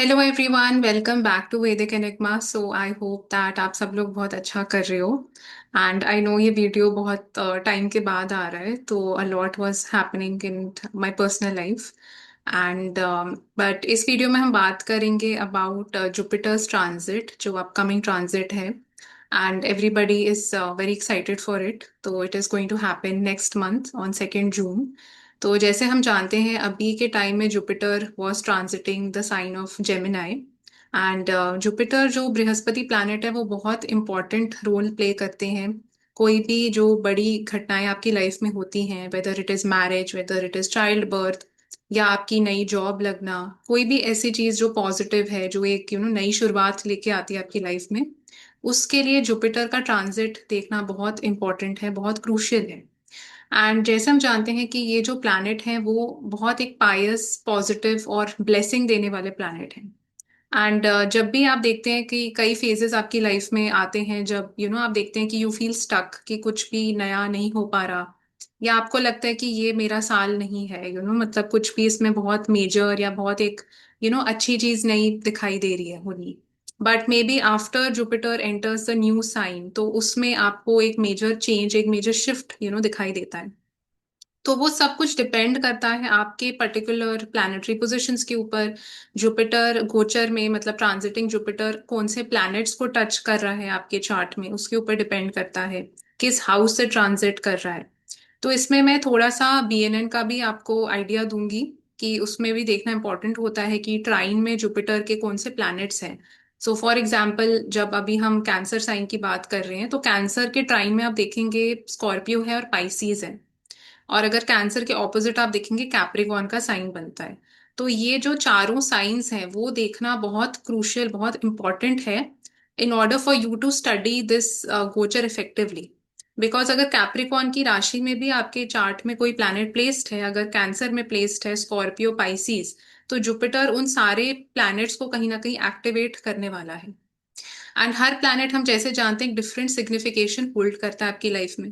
Hello everyone, welcome back to Vedic Enigma. So I hope that आप सब लोग बहुत अच्छा कर रहे हो। एंड आई नो ये वीडियो बहुत टाइम के बाद आ रहा है, तो a lot was happening in my personal life. And but इस वीडियो में हम बात करेंगे अबाउट जुपिटर्स ट्रांजिट, जो अपकमिंग ट्रांजिट है। And everybody is very excited for it. तो it is going to happen next month on 2 जून। तो जैसे हम जानते हैं, अभी के टाइम में Jupiter was transiting the sign of Gemini. And Jupiter जो बृहस्पति प्लैनेट है, वो बहुत इंपॉर्टेंट रोल प्ले करते हैं। कोई भी जो बड़ी घटनाएं आपकी लाइफ में होती हैं, whether it is marriage, whether it is child birth, या आपकी नई जॉब लगना, कोई भी ऐसी चीज जो पॉजिटिव है, जो एक नई शुरुआत लेके आती है आपकी लाइफ में, उसके लिए जुपिटर का ट्रांजिट देखना बहुत इंपॉर्टेंट है, बहुत क्रूशियल है। एंड जैसे हम जानते हैं कि ये जो प्लैनेट है वो बहुत एक पायस, पॉजिटिव और ब्लेसिंग देने वाले प्लैनेट हैं। एंड जब भी आप देखते हैं कि कई फेजेस आपकी लाइफ में आते हैं, जब आप देखते हैं कि यू फील स्टक, कि कुछ भी नया नहीं हो पा रहा, या आपको लगता है कि ये मेरा साल नहीं है, मतलब कुछ भी इसमें बहुत मेजर या बहुत एक अच्छी चीज नहीं दिखाई दे रही है होनी। But may be after Jupiter enters the new sign, तो उसमें आपको एक मेजर चेंज, एक मेजर शिफ्ट दिखाई देता है। तो वो सब कुछ डिपेंड करता है आपके पर्टिकुलर प्लैनेटरी पोजीशंस के ऊपर। जुपिटर गोचर में, मतलब ट्रांजिटिंग जुपिटर कौन से प्लैनेट्स को टच कर रहा है आपके चार्ट में, उसके ऊपर डिपेंड करता है किस हाउस से ट्रांजिट कर रहा है। तो इसमें मैं थोड़ा सा बीएनएन का भी आपको आइडिया दूंगी, कि उसमें भी देखना इंपॉर्टेंट होता है कि ट्राइन में जुपिटर के कौन से प्लैनेट्स हैं। सो फॉर एग्जाम्पल, जब अभी हम कैंसर साइन की बात कर रहे हैं, तो कैंसर के ट्राइन में आप देखेंगे स्कॉर्पियो है और पाइसीज है। और अगर कैंसर के ऑपोजिट आप देखेंगे, कैप्रिकॉर्न का साइन बनता है। तो ये जो चारों साइंस हैं वो देखना बहुत क्रूशियल, बहुत इंपॉर्टेंट है, in order for you to study this गोचर इफेक्टिवली। बिकॉज अगर कैप्रिकॉर्न की राशि में भी आपके चार्ट में कोई प्लैनेट प्लेस्ड है, अगर कैंसर में प्लेस्ड है स्कॉर्पियो, पाइसीज, तो जुपिटर उन सारे प्लैनेट्स को कहीं ना कहीं एक्टिवेट करने वाला है। एंड हर प्लैनेट हम जैसे जानते हैं डिफरेंट सिग्निफिकेशन होल्ड करता है आपकी लाइफ में।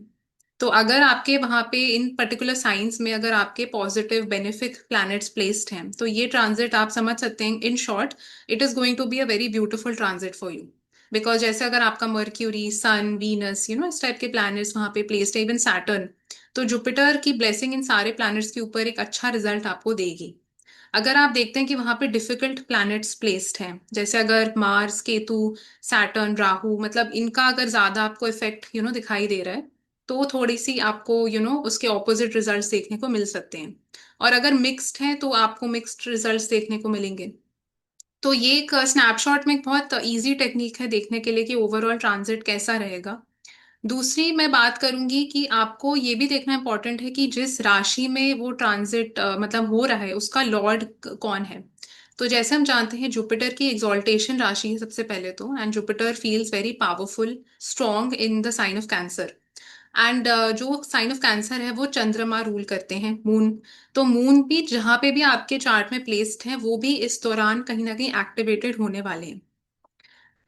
तो अगर आपके वहां पे इन पर्टिकुलर साइंस में अगर आपके पॉजिटिव बेनिफिक प्लैनेट्स प्लेस्ड हैं, तो ये ट्रांजिट आप समझ सकते हैं, in short it is going to be a very beautiful transit for you. Because जैसे अगर आपका मर्क्यूरी, सन, वीनस, इस टाइप के प्लैनेट्स वहां पे प्लेस्ड है, इवन सैटर्न, तो जुपिटर की ब्लेसिंग इन सारे प्लैनेट्स के ऊपर एक अच्छा रिजल्ट आपको देगी। अगर आप देखते हैं कि वहां पे डिफिकल्ट प्लैनेट्स प्लेस्ड हैं, जैसे अगर मार्स, केतु, सैटर्न, राहु, मतलब इनका अगर ज्यादा आपको इफेक्ट दिखाई दे रहा है, तो थोड़ी सी आपको उसके ऑपोजिट रिजल्ट्स देखने को मिल सकते हैं। और अगर मिक्स्ड है, तो आपको मिक्स्ड रिजल्ट्स देखने को मिलेंगे। तो ये एक स्नैपशॉट में एक बहुत इजी टेक्निक है देखने के लिए कि ओवरऑल ट्रांजिट कैसा रहेगा। दूसरी मैं बात करूंगी कि आपको ये भी देखना इंपॉर्टेंट है कि जिस राशि में वो ट्रांजिट मतलब हो रहा है, उसका लॉर्ड कौन है। तो जैसे हम जानते हैं, जुपिटर की एग्जॉल्टेशन राशि है सबसे पहले तो, and Jupiter feels very powerful, strong in the sign of Cancer. And जो साइन ऑफ कैंसर है वो चंद्रमा रूल करते हैं, मून। तो मून भी जहां पे भी आपके चार्ट में प्लेस्ड है, वो भी इस दौरान कहीं ना कहीं एक्टिवेटेड होने वाले हैं।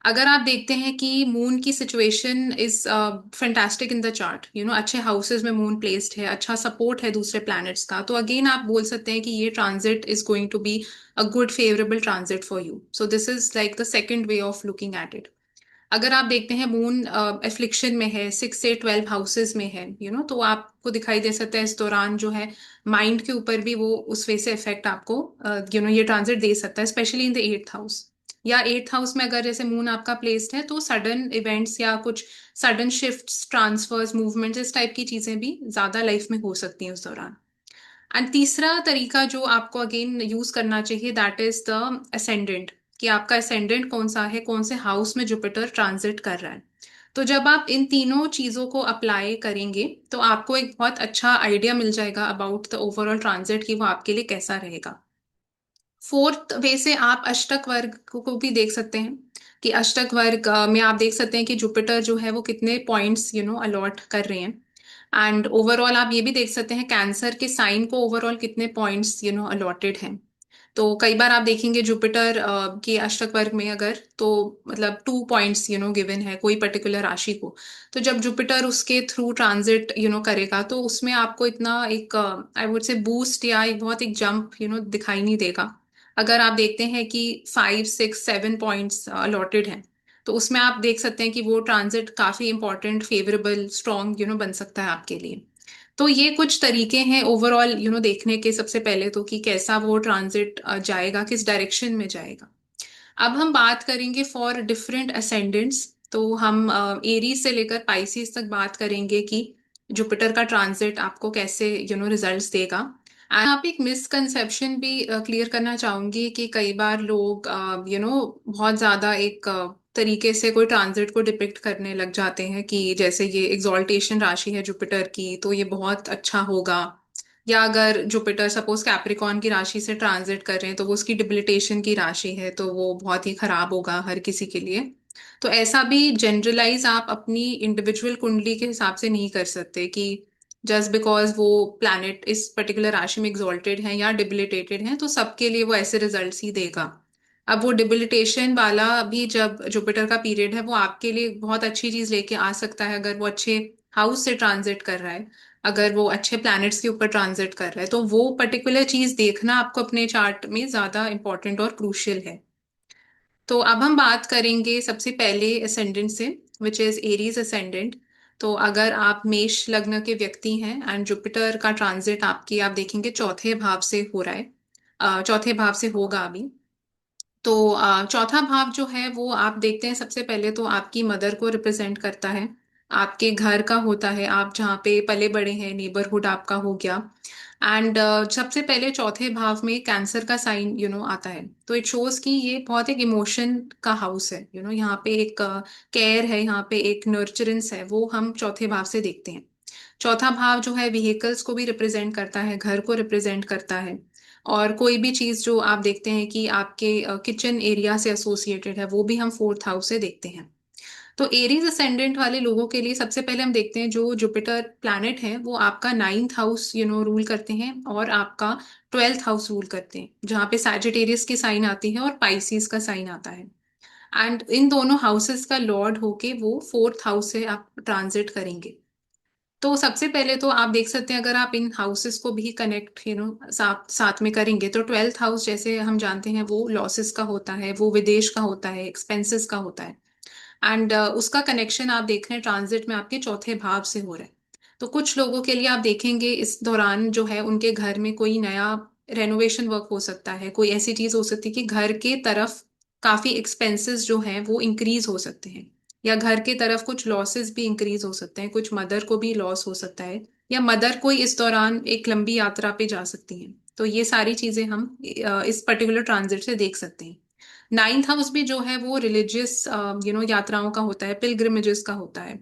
अगर आप देखते हैं कि मून की situation is fantastic in the chart, अच्छे हाउसेस में मून प्लेस्ड है, अच्छा सपोर्ट है दूसरे प्लैनेट्स का, तो अगेन आप बोल सकते हैं कि ये transit is going to be a good favourable transit for you. So this is like the second way of looking at it. अगर आप देखते हैं मून एफ्लिक्शन में है, 6 से 12 हाउसेज में है, तो आपको दिखाई दे सकता है इस दौरान जो है माइंड के ऊपर भी वो उस वे से इफेक्ट आपको ये ट्रांजिट दे सकता है, specially in the 8th house. या 8th हाउस में अगर जैसे मून आपका प्लेस्ड है, तो सडन इवेंट्स या कुछ सडन शिफ्ट्स, ट्रांसफर्स, मूवमेंट्स, इस टाइप की चीजें भी ज्यादा लाइफ में हो सकती हैं उस दौरान। एंड तीसरा तरीका जो आपको अगेन यूज करना चाहिए, दैट इज द असेंडेंट, कि आपका असेंडेंट कौन सा है, कौन से हाउस में जुपिटर ट्रांजिट कर रहा है। तो जब आप इन तीनों चीजों को अप्लाई करेंगे, तो आपको एक बहुत अच्छा आइडिया मिल जाएगा अबाउट द ओवरऑल ट्रांजिट, कि वो आपके लिए कैसा रहेगा। फोर्थ वे से आप अष्टक वर्ग को भी देख सकते हैं, कि अष्टक वर्ग में आप देख सकते हैं कि जुपिटर जो है वो कितने पॉइंट्स अलॉट कर रहे हैं। एंड ओवरऑल आप ये भी देख सकते हैं कैंसर के साइन को ओवरऑल कितने पॉइंट्स अलॉटेड हैं। तो कई बार आप देखेंगे जुपिटर के अष्टक वर्ग में अगर, तो मतलब 2 पॉइंट्स गिवन है कोई पर्टिकुलर राशि को। तो जब जुपिटर उसके थ्रू ट्रांजिट करेगा, तो उसमें आपको इतना एक आई वुड से बूस्ट या एक बहुत एक जंप दिखाई नहीं देगा। अगर आप देखते हैं कि 5 6 7 पॉइंट्स अलॉटेड हैं, तो उसमें आप देख सकते हैं कि वो ट्रांजिट काफी इंपॉर्टेंट, फेवरेबल, स्ट्रॉन्ग बन सकता है आपके लिए। तो ये कुछ तरीके हैं ओवरऑल देखने के, सबसे पहले तो कि कैसा वो ट्रांजिट जाएगा, किस डायरेक्शन में जाएगा। अब हम बात करेंगे फॉर डिफरेंट असेंडेंट्स। तो हम एरीज से लेकर पाइसिस तक बात करेंगे कि जुपिटर का ट्रांजिट आपको कैसे रिजल्ट्स देगा। एंड यहाँ पे एक मिसकंसेप्शन भी क्लियर करना चाहूंगी कि कई बार लोग बहुत ज्यादा एक तरीके से कोई ट्रांजिट को डिपिक्ट करने लग जाते हैं कि जैसे ये एग्जॉल्टेशन राशि है जुपिटर की, तो ये बहुत अच्छा होगा। या अगर जुपिटर सपोज कैप्रिकॉर्न की राशि से ट्रांजिट कर रहे हैं, तो वो उसकी डिबिलिटेशन की राशि है, तो वो बहुत ही खराब होगा हर किसी के लिए। तो ऐसा भी जनरलाइज आप अपनी इंडिविजुअल कुंडली के हिसाब से नहीं कर सकते कि जस्ट बिकॉज वो प्लैनेट इस पर्टिकुलर राशि में एग्जॉल्टेड है या डिबिलिटेटेड है तो सबके लिए वो ऐसे रिजल्ट्स ही देगा। अब वो डिबिलिटेशन वाला भी जब जुपिटर का पीरियड है, वो आपके लिए बहुत अच्छी चीज लेके आ सकता है अगर वो अच्छे हाउस से ट्रांजिट कर रहा है, अगर वो अच्छे प्लैनेट्स के ऊपर ट्रांजिट कर रहा है, तो वो पर्टिकुलर चीज देखना आपको अपने चार्ट में ज्यादा इंपॉर्टेंट और क्रूशियल है। तो अब हम बात करेंगे सबसे पहले असेंडेंट से, विच इज एरीज असेंडेंट। तो अगर आप मेष लग्न के व्यक्ति हैं एंड जुपिटर का ट्रांजिट आपकी आप देखेंगे चौथे भाव से हो रहा है, चौथे भाव से होगा अभी। तो चौथा भाव जो है वो आप देखते हैं सबसे पहले तो आपकी मदर को रिप्रेजेंट करता है, आपके घर का होता है, आप जहाँ पे पले बड़े हैं, नेबरहुड आपका हो गया। एंड सबसे पहले चौथे भाव में कैंसर का साइन आता है, तो इट शोज कि ये बहुत एक इमोशन का हाउस है। यहाँ पे एक केयर है, यहाँ पे एक नर्चरेंस है, वो हम चौथे भाव से देखते हैं। चौथा भाव जो है व्हीकल्स को भी रिप्रेजेंट करता है, घर को रिप्रेजेंट करता है। और कोई भी चीज जो आप देखते हैं कि आपके किचन एरिया से एसोसिएटेड है, वो भी हम फोर्थ हाउस से देखते हैं। तो एरीज असेंडेंट वाले लोगों के लिए सबसे पहले हम देखते हैं जो जुपिटर प्लैनेट है वो आपका 9th हाउस रूल करते हैं, और आपका 12th हाउस रूल करते हैं, जहाँ पे सैजिटेरियस की साइन आती है और पाइसिस का साइन आता है। एंड इन दोनों हाउसेस का लॉर्ड होके वो फोर्थ हाउस से आप ट्रांजिट करेंगे। तो सबसे पहले तो आप देख सकते हैं अगर आप इन हाउसेस को भी कनेक्ट साथ साथ में करेंगे, तो 12th हाउस जैसे हम जानते हैं वो लॉसेस का होता है, वो विदेश का होता है, एक्सपेंसेस का होता है। एंड उसका कनेक्शन आप देख रहे हैं ट्रांजिट में आपके चौथे भाव से हो रहा है। तो कुछ लोगों के लिए आप देखेंगे इस दौरान जो है उनके घर में कोई नया रेनोवेशन वर्क हो सकता है, कोई ऐसी चीज हो सकती है कि घर के तरफ काफी एक्सपेंसेस जो हैं वो इंक्रीज हो सकते हैं, या घर के तरफ कुछ लॉसेस भी इंक्रीज हो सकते हैं, कुछ मदर को भी लॉस हो सकता है, या मदर कोई इस दौरान एक लंबी यात्रा पे जा सकती हैं। तो ये सारी चीजें हम इस पर्टिकुलर ट्रांजिट से देख सकते हैं। 9th हाउस भी जो है वो रिलीजियस यात्राओं का होता है, पिलग्रिमेजेस का होता है,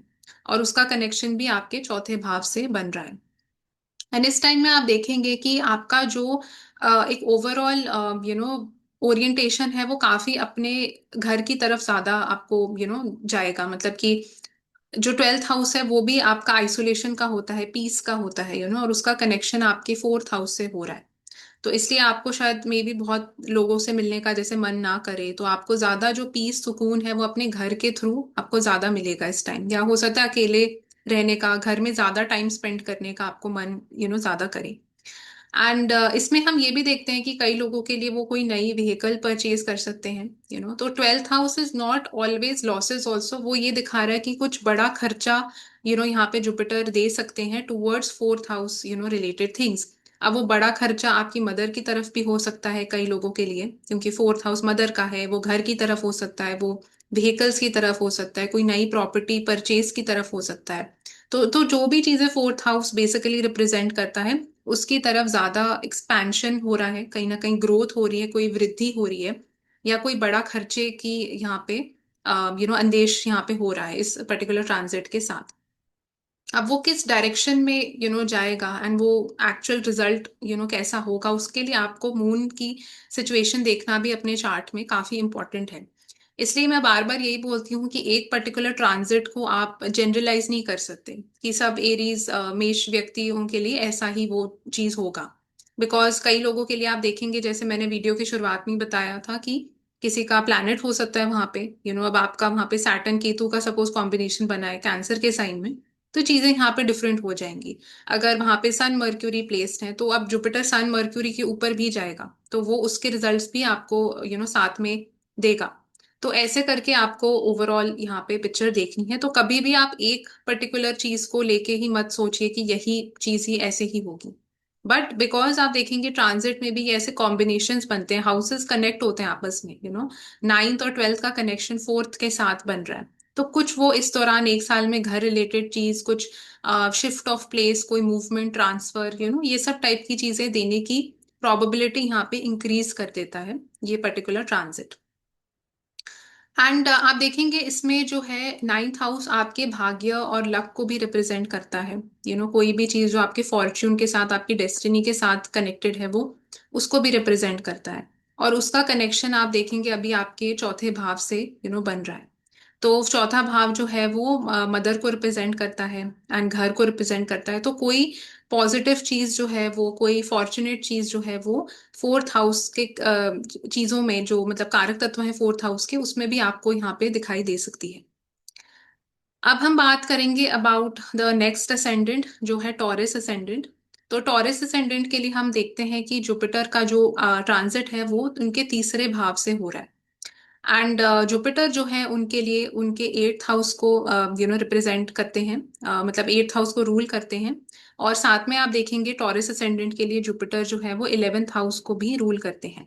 और उसका कनेक्शन भी आपके चौथे भाव से बन रहा है। एंड इस टाइम में आप देखेंगे कि आपका जो एक ओवरऑल ओरिएंटेशन है वो काफी अपने घर की तरफ ज्यादा आपको जाएगा, मतलब कि जो 12th हाउस है वो भी आपका आइसोलेशन का होता है, पीस का होता है, और उसका कनेक्शन आपके 4th हाउस से हो रहा है। तो इसलिए आपको शायद मे भी बहुत लोगों से मिलने का जैसे मन ना करे, तो आपको ज्यादा जो पीस सुकून है वो अपने घर के थ्रू आपको ज्यादा मिलेगा इस टाइम, या हो सकता है अकेले रहने का, घर में ज्यादा टाइम स्पेंड करने का आपको मन ज्यादा करे। एंड इसमें हम ये भी देखते हैं कि कई लोगों के लिए वो कोई नई व्हीकल परचेज कर सकते हैं। तो 12th house is not always losses also, वो ये दिखा रहा है कि कुछ बड़ा खर्चा यहाँ पे जुपिटर दे सकते हैं towards 4th house related things. अब वो बड़ा खर्चा आपकी मदर की तरफ भी हो सकता है कई लोगों के लिए, क्योंकि 4th हाउस मदर का है, वो घर की तरफ हो सकता है, वो व्हीकल्स की तरफ हो सकता है, कोई नई प्रॉपर्टी परचेज की तरफ हो सकता है। तो जो भी चीजें 4th हाउस बेसिकली रिप्रेजेंट करता है उसकी तरफ ज्यादा एक्सपेंशन हो रहा है, कहीं ना कहीं ग्रोथ हो रही है, कोई वृद्धि हो रही है, या कोई बड़ा खर्चे की यहाँ पे अंदेश यहाँ पे हो रहा है इस पर्टिकुलर ट्रांजिट के साथ। अब वो किस डायरेक्शन में जाएगा एंड वो एक्चुअल रिजल्ट कैसा होगा, उसके लिए आपको मून की सिचुएशन देखना भी अपने चार्ट में काफी इंपॉर्टेंट है। इसलिए मैं बार बार यही बोलती हूँ कि एक पर्टिकुलर ट्रांजिट को आप जनरलाइज नहीं कर सकते कि सब एरीज मेष व्यक्तियों के लिए ऐसा ही वो चीज होगा। बिकॉज कई लोगों के लिए आप देखेंगे, जैसे मैंने वीडियो की शुरुआत में बताया था कि किसी का प्लैनेट हो सकता है वहां पे अब आपका वहां पे सैटर्न केतु का सपोज कॉम्बिनेशन बना है कैंसर के साइन में, तो चीजें यहाँ पे डिफरेंट हो जाएंगी। अगर वहां पे सन मर्क्यूरी प्लेस्ड है तो अब जुपिटर सन मर्क्यूरी के ऊपर भी जाएगा, तो वो उसके रिजल्ट्स भी आपको साथ में देगा। तो ऐसे करके आपको ओवरऑल यहाँ पे पिक्चर देखनी है। तो कभी भी आप एक पर्टिकुलर चीज को लेके ही मत सोचिए कि यही चीज ही ऐसे ही होगी। बट बिकॉज आप देखेंगे ट्रांजिट में भी ये ऐसे कॉम्बिनेशंस बनते हैं, हाउसेस कनेक्ट होते हैं आपस में, नाइन्थ और ट्वेल्थ का कनेक्शन फोर्थ के साथ बन रहा है। तो कुछ वो इस दौरान एक साल में घर रिलेटेड चीज, कुछ शिफ्ट ऑफ प्लेस, कोई मूवमेंट, ट्रांसफर, ये सब टाइप की चीजें देने की प्रोबेबिलिटी यहाँ पे इंक्रीज कर देता है ये पर्टिकुलर ट्रांजिट। एंड आप देखेंगे इसमें जो है नाइन्थ हाउस आपके भाग्य और लक को भी रिप्रेजेंट करता है। कोई भी चीज जो आपके फॉर्च्यून के साथ, आपकी डेस्टिनी के साथ कनेक्टेड है, वो उसको भी रिप्रेजेंट करता है। और उसका कनेक्शन आप देखेंगे अभी आपके चौथे भाव से बन रहा है। तो चौथा भाव जो है वो मदर को रिप्रेजेंट करता है एंड घर को रिप्रेजेंट करता है। तो कोई पॉजिटिव चीज जो है वो, कोई फॉर्चुनेट चीज जो है वो फोर्थ हाउस के चीजों में, जो मतलब कारक तत्व है फोर्थ हाउस के, उसमें भी आपको यहाँ पे दिखाई दे सकती है। अब हम बात करेंगे अबाउट द नेक्स्ट असेंडेंट जो है टॉरस असेंडेंट। तो टॉरस असेंडेंट के लिए हम देखते हैं कि जुपिटर का जो ट्रांजिट है वो उनके तीसरे भाव से हो रहा है। एंड जुपिटर जो है उनके लिए उनके एट्थ हाउस को रिप्रेजेंट करते हैं, मतलब एट्थ हाउस को रूल करते हैं। और साथ में आप देखेंगे टॉरस असेंडेंट के लिए जुपिटर जो है वो इलेवेंथ हाउस को भी रूल करते हैं।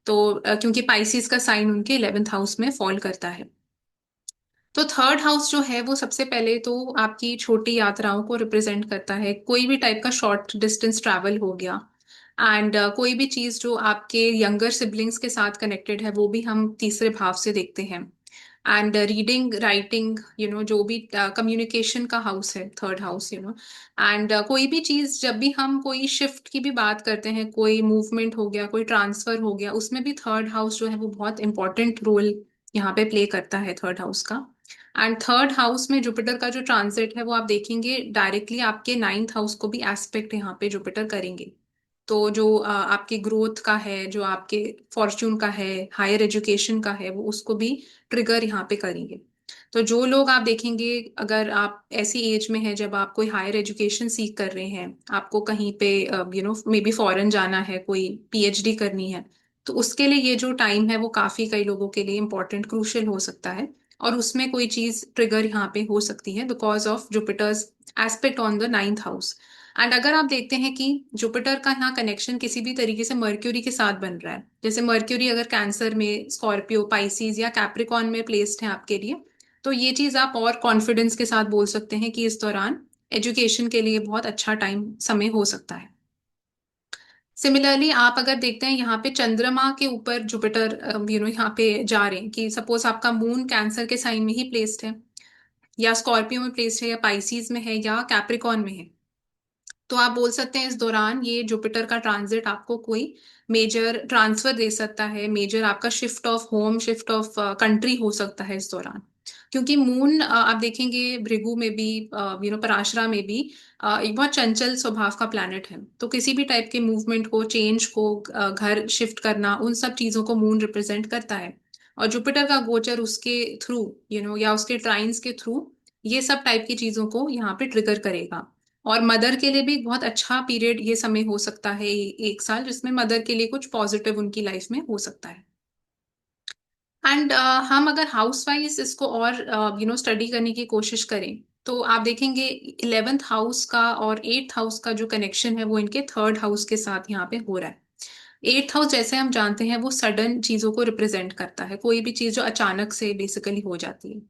तो क्योंकि पाइसिस का साइन उनके इलेवेंथ हाउस में फॉल करता है। तो थर्ड हाउस जो है वो सबसे पहले तो आपकी छोटी यात्राओं को रिप्रेजेंट करता है, कोई भी टाइप का शॉर्ट डिस्टेंस ट्रैवल हो गया। एंड कोई भी चीज जो आपके यंगर सिबलिंग्स के साथ कनेक्टेड है वो भी हम तीसरे भाव से देखते हैं। एंड रीडिंग, राइटिंग, जो भी कम्युनिकेशन का हाउस है थर्ड हाउस। एंड कोई भी चीज, जब भी हम कोई शिफ्ट की भी बात करते हैं, कोई मूवमेंट हो गया, कोई ट्रांसफर हो गया, उसमें भी थर्ड हाउस जो है वो बहुत इंपॉर्टेंट रोल यहाँ पे प्ले करता है थर्ड हाउस का। एंड थर्ड हाउस में जुपिटर का जो ट्रांजिट है वो आप देखेंगे डायरेक्टली आपके नाइन्थ हाउस को भी एस्पेक्ट यहाँ पे जुपिटर करेंगे। तो जो आपके ग्रोथ का है, जो आपके फॉर्च्यून का है, हायर एजुकेशन का है, वो उसको भी ट्रिगर यहाँ पे करेंगे। तो जो लोग आप देखेंगे, अगर आप ऐसी एज में हैं जब आप कोई हायर एजुकेशन सीख कर रहे हैं, आपको कहीं पे मे बी फॉरेन जाना है, कोई पीएचडी करनी है, तो उसके लिए ये जो टाइम है वो काफी कई लोगों के लिए इंपॉर्टेंट, क्रूशियल हो सकता है। और उसमें कोई चीज ट्रिगर यहाँ पे हो सकती है because of Jupiter's aspect on the ninth house. And अगर आप देखते हैं कि जुपिटर का यहाँ कनेक्शन किसी भी तरीके से मर्क्यूरी के साथ बन रहा है, जैसे मर्क्यूरी अगर कैंसर में, स्कॉर्पियो, पाइसीज या कैप्रिकॉन में प्लेस्ड है आपके लिए, तो ये चीज आप और कॉन्फिडेंस के साथ बोल सकते हैं कि इस दौरान एजुकेशन के लिए बहुत अच्छा टाइम, समय हो सकता है। सिमिलरली आप अगर देखते हैं यहाँ पे चंद्रमा के ऊपर जुपिटर यहाँ पे जा रहे हैं, कि सपोज आपका मून कैंसर के साइन में ही प्लेस्ड है, या स्कॉर्पियो में प्लेस्ड है, या पाइसीज में है, या कैप्रिकॉन में है, तो आप बोल सकते हैं इस दौरान ये जुपिटर का ट्रांजिट आपको कोई मेजर ट्रांसफर दे सकता है, मेजर आपका shift of home, shift of country हो सकता है इस दौरान। क्योंकि मून आप देखेंगे भृगु में भी, पराशरा में भी एक बहुत चंचल स्वभाव का प्लैनेट है। तो किसी भी टाइप के मूवमेंट को, चेंज को, घर शिफ्ट करना, उन सब चीजों को मून रिप्रेजेंट करता है। और जुपिटर का गोचर उसके थ्रू, या उसके ट्राइन्स के थ्रू ये सब टाइप की चीजों को यहाँ पे ट्रिगर करेगा। और मदर के लिए भी एक बहुत अच्छा पीरियड ये समय हो सकता है, एक साल, जिसमें मदर के लिए कुछ पॉजिटिव उनकी लाइफ में हो सकता है। एंड हम अगर हाउस वाइज इसको और स्टडी करने की कोशिश करें, तो आप देखेंगे इलेवेंथ हाउस का और एट्थ हाउस का जो कनेक्शन है वो इनके थर्ड हाउस के साथ यहाँ पे हो रहा है। एट्थ हाउस जैसे हम जानते हैं वो सडन चीजों को रिप्रेजेंट करता है, कोई भी चीज जो अचानक से बेसिकली हो जाती है।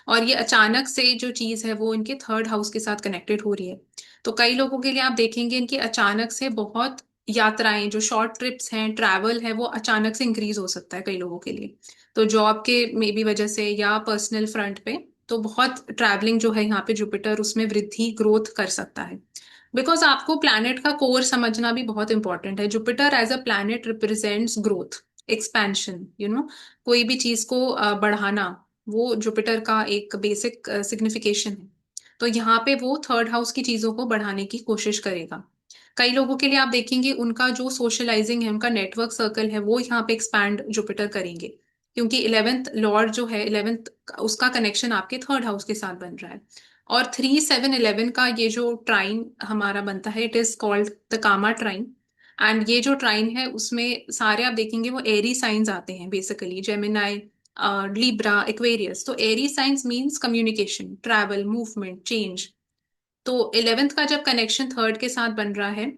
और ये अचानक से जो चीज है वो इनके थर्ड हाउस के साथ कनेक्टेड हो रही है। तो कई लोगों के लिए आप देखेंगे इनकी अचानक से बहुत यात्राएं, जो शॉर्ट ट्रिप्स हैं, ट्रैवल है, वो अचानक से इंक्रीज हो सकता है कई लोगों के लिए। तो जॉब के मे बी वजह से, या पर्सनल फ्रंट पे, तो बहुत ट्रैवलिंग जो है यहाँ पे जुपिटर उसमें वृद्धि, ग्रोथ कर सकता है। बिकॉज आपको प्लैनेट का कोर समझना भी बहुत इंपॉर्टेंट है। Jupiter as a planet represents growth, expansion, कोई भी चीज को बढ़ाना, वो जुपिटर का एक बेसिक सिग्निफिकेशन है। तो यहाँ पे वो थर्ड हाउस की चीजों को बढ़ाने की कोशिश करेगा। कई लोगों के लिए आप देखेंगे उनका जो सोशलाइजिंग है, उनका नेटवर्क सर्कल है, वो यहाँ पे एक्सपैंड जुपिटर करेंगे। क्योंकि इलेवेंथ लॉर्ड जो है, इलेवेंथ, उसका कनेक्शन आपके थर्ड हाउस के साथ बन रहा है। और 3, 7, 11 का ये जो ट्राइन हमारा बनता है, it is called the kama trine. And ये जो ट्राइन है उसमें सारे आप देखेंगे वो एरी साइंस आते हैं, बेसिकली जेमिनाई, लिब्रा, एक्वेरियस। तो airy signs means communication, travel, movement, change. तो 11th का जब कनेक्शन थर्ड के साथ बन रहा है,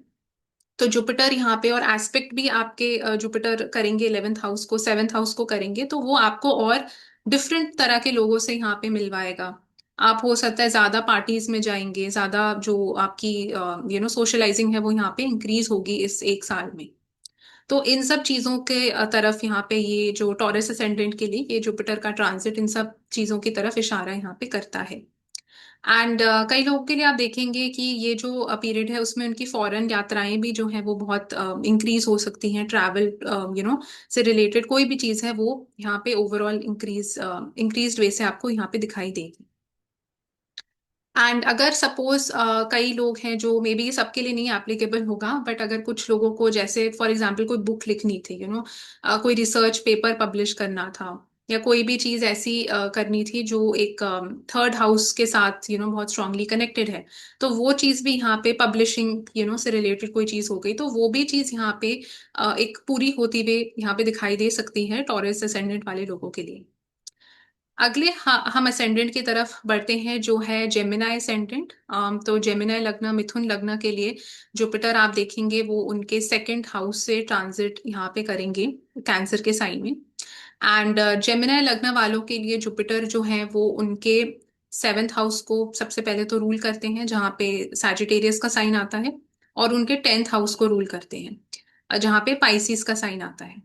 तो जुपिटर यहाँ पे, और एस्पेक्ट भी आपके जुपिटर करेंगे 11th हाउस को, 7th हाउस को करेंगे, तो वो आपको और डिफरेंट तरह के लोगों से यहाँ पे मिलवाएगा। आप हो सकता है ज्यादा पार्टीज में जाएंगे, ज्यादा जो आपकी सोशलाइजिंग है वो यहाँ पे इंक्रीज होगी इस एक साल में। तो इन सब चीजों के तरफ यहाँ पे ये जो टॉरस असेंडेंट के लिए ये जुपिटर का ट्रांजिट इन सब चीजों की तरफ इशारा यहाँ पे करता है। एंड कई लोगों के लिए आप देखेंगे कि ये जो पीरियड है उसमें उनकी फॉरेन यात्राएं भी जो है वो बहुत इंक्रीज हो सकती हैं। ट्रैवल से रिलेटेड कोई भी चीज़ है वो यहाँ पे ओवरऑल इंक्रीज वे से आपको यहाँ पे दिखाई देगी। एंड अगर सपोज कई लोग हैं जो मे बी सबके लिए नहीं एप्लीकेबल होगा, बट अगर कुछ लोगों को जैसे फॉर एग्जांपल कोई बुक लिखनी थी, कोई रिसर्च पेपर पब्लिश करना था, या कोई भी चीज ऐसी करनी थी जो एक थर्ड हाउस के साथ बहुत स्ट्रांगली कनेक्टेड है, तो वो चीज भी यहाँ पे पब्लिशिंग से रिलेटेड कोई चीज हो गई, तो वो भी चीज यहाँ पे एक पूरी होती हुई यहाँ पे दिखाई दे सकती है टॉरस असेंडेंट वाले लोगों के लिए। अगले हम असेंडेंट की तरफ बढ़ते हैं जो है जेमिनाई असेंडेंट। तो जेमिनाई लग्न, मिथुन लग्न के लिए जुपिटर आप देखेंगे वो उनके सेकंड हाउस से ट्रांजिट यहाँ पे करेंगे कैंसर के साइन में। एंड जेमिनाई लग्न वालों के लिए जुपिटर जो है वो उनके 7th हाउस को सबसे पहले तो रूल करते हैं, जहाँ पे सैजिटेरियस का साइन आता है, और उनके 10th हाउस को रूल करते हैं, जहाँ पे पाइसिस का साइन आता है।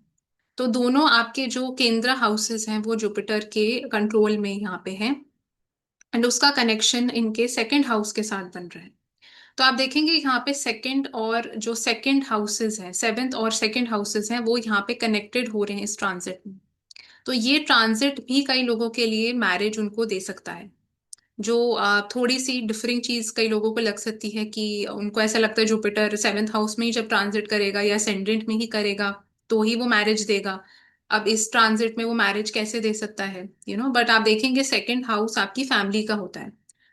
तो दोनों आपके जो केंद्र हाउसेस हैं वो जुपिटर के कंट्रोल में यहाँ पे हैं, एंड उसका कनेक्शन इनके सेकंड हाउस के साथ बन रहा है। तो आप देखेंगे यहाँ पे सेकंड और जो सेकंड हाउसेस हैं, 7th और सेकंड हाउसेस हैं, वो यहाँ पे कनेक्टेड हो रहे हैं इस ट्रांजिट में। तो ये ट्रांजिट भी कई लोगों के लिए मैरिज उनको दे सकता है। जो थोड़ी सी डिफरिंग चीज कई लोगों को लग सकती है कि उनको ऐसा लगता है जुपिटर 7th हाउस में ही जब ट्रांजिट करेगा या असेंडेंट में ही करेगा तो ही वो मैरिज देगा। अब इस ट्रांजिट में वो मैरिज कैसे दे सकता है, बट आप देखेंगे सेकंड हाउस आपकी फैमिली का होता है,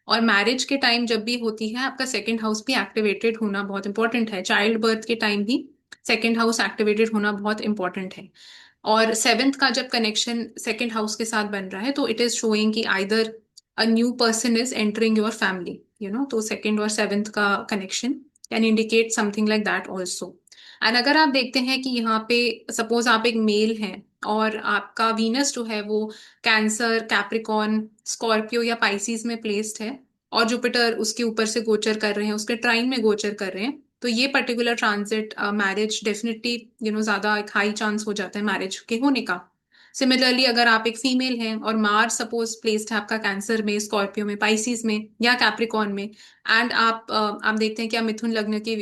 और मैरिज के टाइम जब भी होती है आपका सेकंड हाउस भी एक्टिवेटेड होना बहुत इंपॉर्टेंट है। चाइल्ड बर्थ के टाइम भी सेकंड हाउस एक्टिवेटेड होना बहुत इंपॉर्टेंट है। और 7th का जब कनेक्शन सेकंड हाउस के साथ बन रहा है तो इट इज शोइंग कि either a new person is entering your family, तो सेकंड और 7th का connection can indicate something like that also. And अगर आप देखते हैं कि यहाँ पे सपोज आप एक मेल हैं और आपका वीनस जो है वो कैंसर, कैप्रिकॉन, स्कॉर्पियो या पाइसिस में प्लेस्ड है, और जुपिटर उसके ऊपर से गोचर कर रहे हैं, उसके ट्राइन में गोचर कर रहे हैं, तो ये पर्टिकुलर ट्रांजिट मैरिज डेफिनेटली ज्यादा एक हाई चांस हो जाता है मैरिज के होने का। सिमिलरली अगर आप एक फीमेल हैं और मार्स सपोज प्लेस्ड है आपका कैंसर में, स्कॉर्पियो में, पाइसिस में या कैप्रिकॉन में, एंड आप देखते हैं कि आप मिथुन लग्न की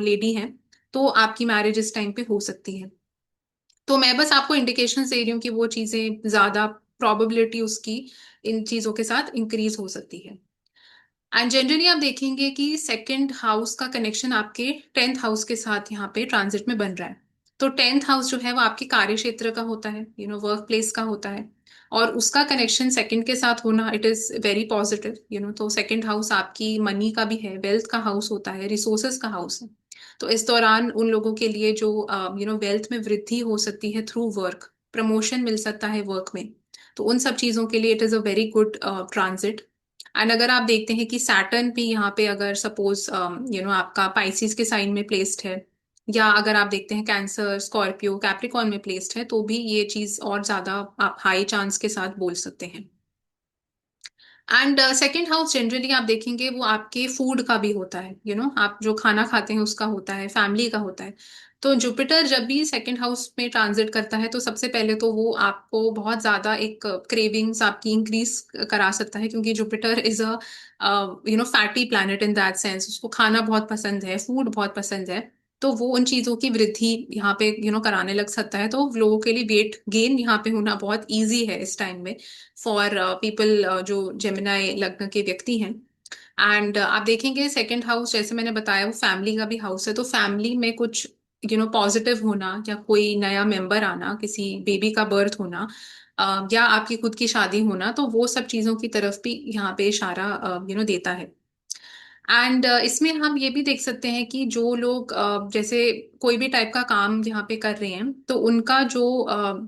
लेडी हैं, तो आपकी मैरिज इस टाइम पे हो सकती है। तो मैं बस आपको इंडिकेशन दे रही हूँ कि वो चीजें ज्यादा प्रोबेबिलिटी उसकी इन चीजों के साथ इंक्रीज हो सकती है। एंड जनरली आप देखेंगे कि सेकंड हाउस का कनेक्शन आपके 10th हाउस के साथ यहाँ पे ट्रांजिट में बन रहा है। तो 10th हाउस जो है वो आपके कार्य क्षेत्र का होता है, वर्क प्लेस का होता है, और उसका कनेक्शन सेकंड के साथ होना इट इज वेरी पॉजिटिव। तो सेकंड हाउस आपकी मनी का भी है, वेल्थ का हाउस होता है, रिसोर्सेज का हाउस है। तो इस दौरान उन लोगों के लिए जो वेल्थ में वृद्धि हो सकती है थ्रू वर्क, प्रमोशन मिल सकता है वर्क में, तो उन सब चीजों के लिए it is a very good transit. And अगर आप देखते हैं कि सैटर्न भी यहाँ पे अगर सपोज आपका पाइसिस के साइन में प्लेस्ड है, या अगर आप देखते हैं कैंसर, स्कॉर्पियो, कैप्रिकॉन में प्लेस्ड है, तो भी ये चीज और ज्यादा आप हाई चांस के साथ बोल सकते हैं। एंड सेकेंड हाउस जनरली आप देखेंगे वो आपके फूड का भी होता है, आप जो खाना खाते हैं उसका होता है, फैमिली का होता है। तो जुपिटर जब भी सेकेंड हाउस में ट्रांजिट करता है तो सबसे पहले तो वो आपको बहुत ज्यादा एक क्रेविंग्स आपकी इंक्रीज करा सकता है, क्योंकि Jupiter is a fatty planet in that sense, उसको खाना बहुत पसंद है, फूड बहुत पसंद है। तो वो उन चीजों की वृद्धि यहाँ पे कराने लग सकता है, तो लोगों के लिए वेट गेन यहाँ पे होना बहुत इजी है इस टाइम में फॉर पीपल जो जेमिनाई लग्न के व्यक्ति हैं। एंड आप देखेंगे सेकंड हाउस जैसे मैंने बताया वो फैमिली का भी हाउस है, तो फैमिली में कुछ पॉजिटिव होना, या कोई नया मेंबर आना, किसी बेबी का बर्थ होना, या आपकी खुद की शादी होना, तो वो सब चीजों की तरफ भी यहाँ पे इशारा देता है। एंड इसमें हम ये भी देख सकते हैं कि जो लोग जैसे कोई भी टाइप का काम यहाँ पे कर रहे हैं, तो उनका जो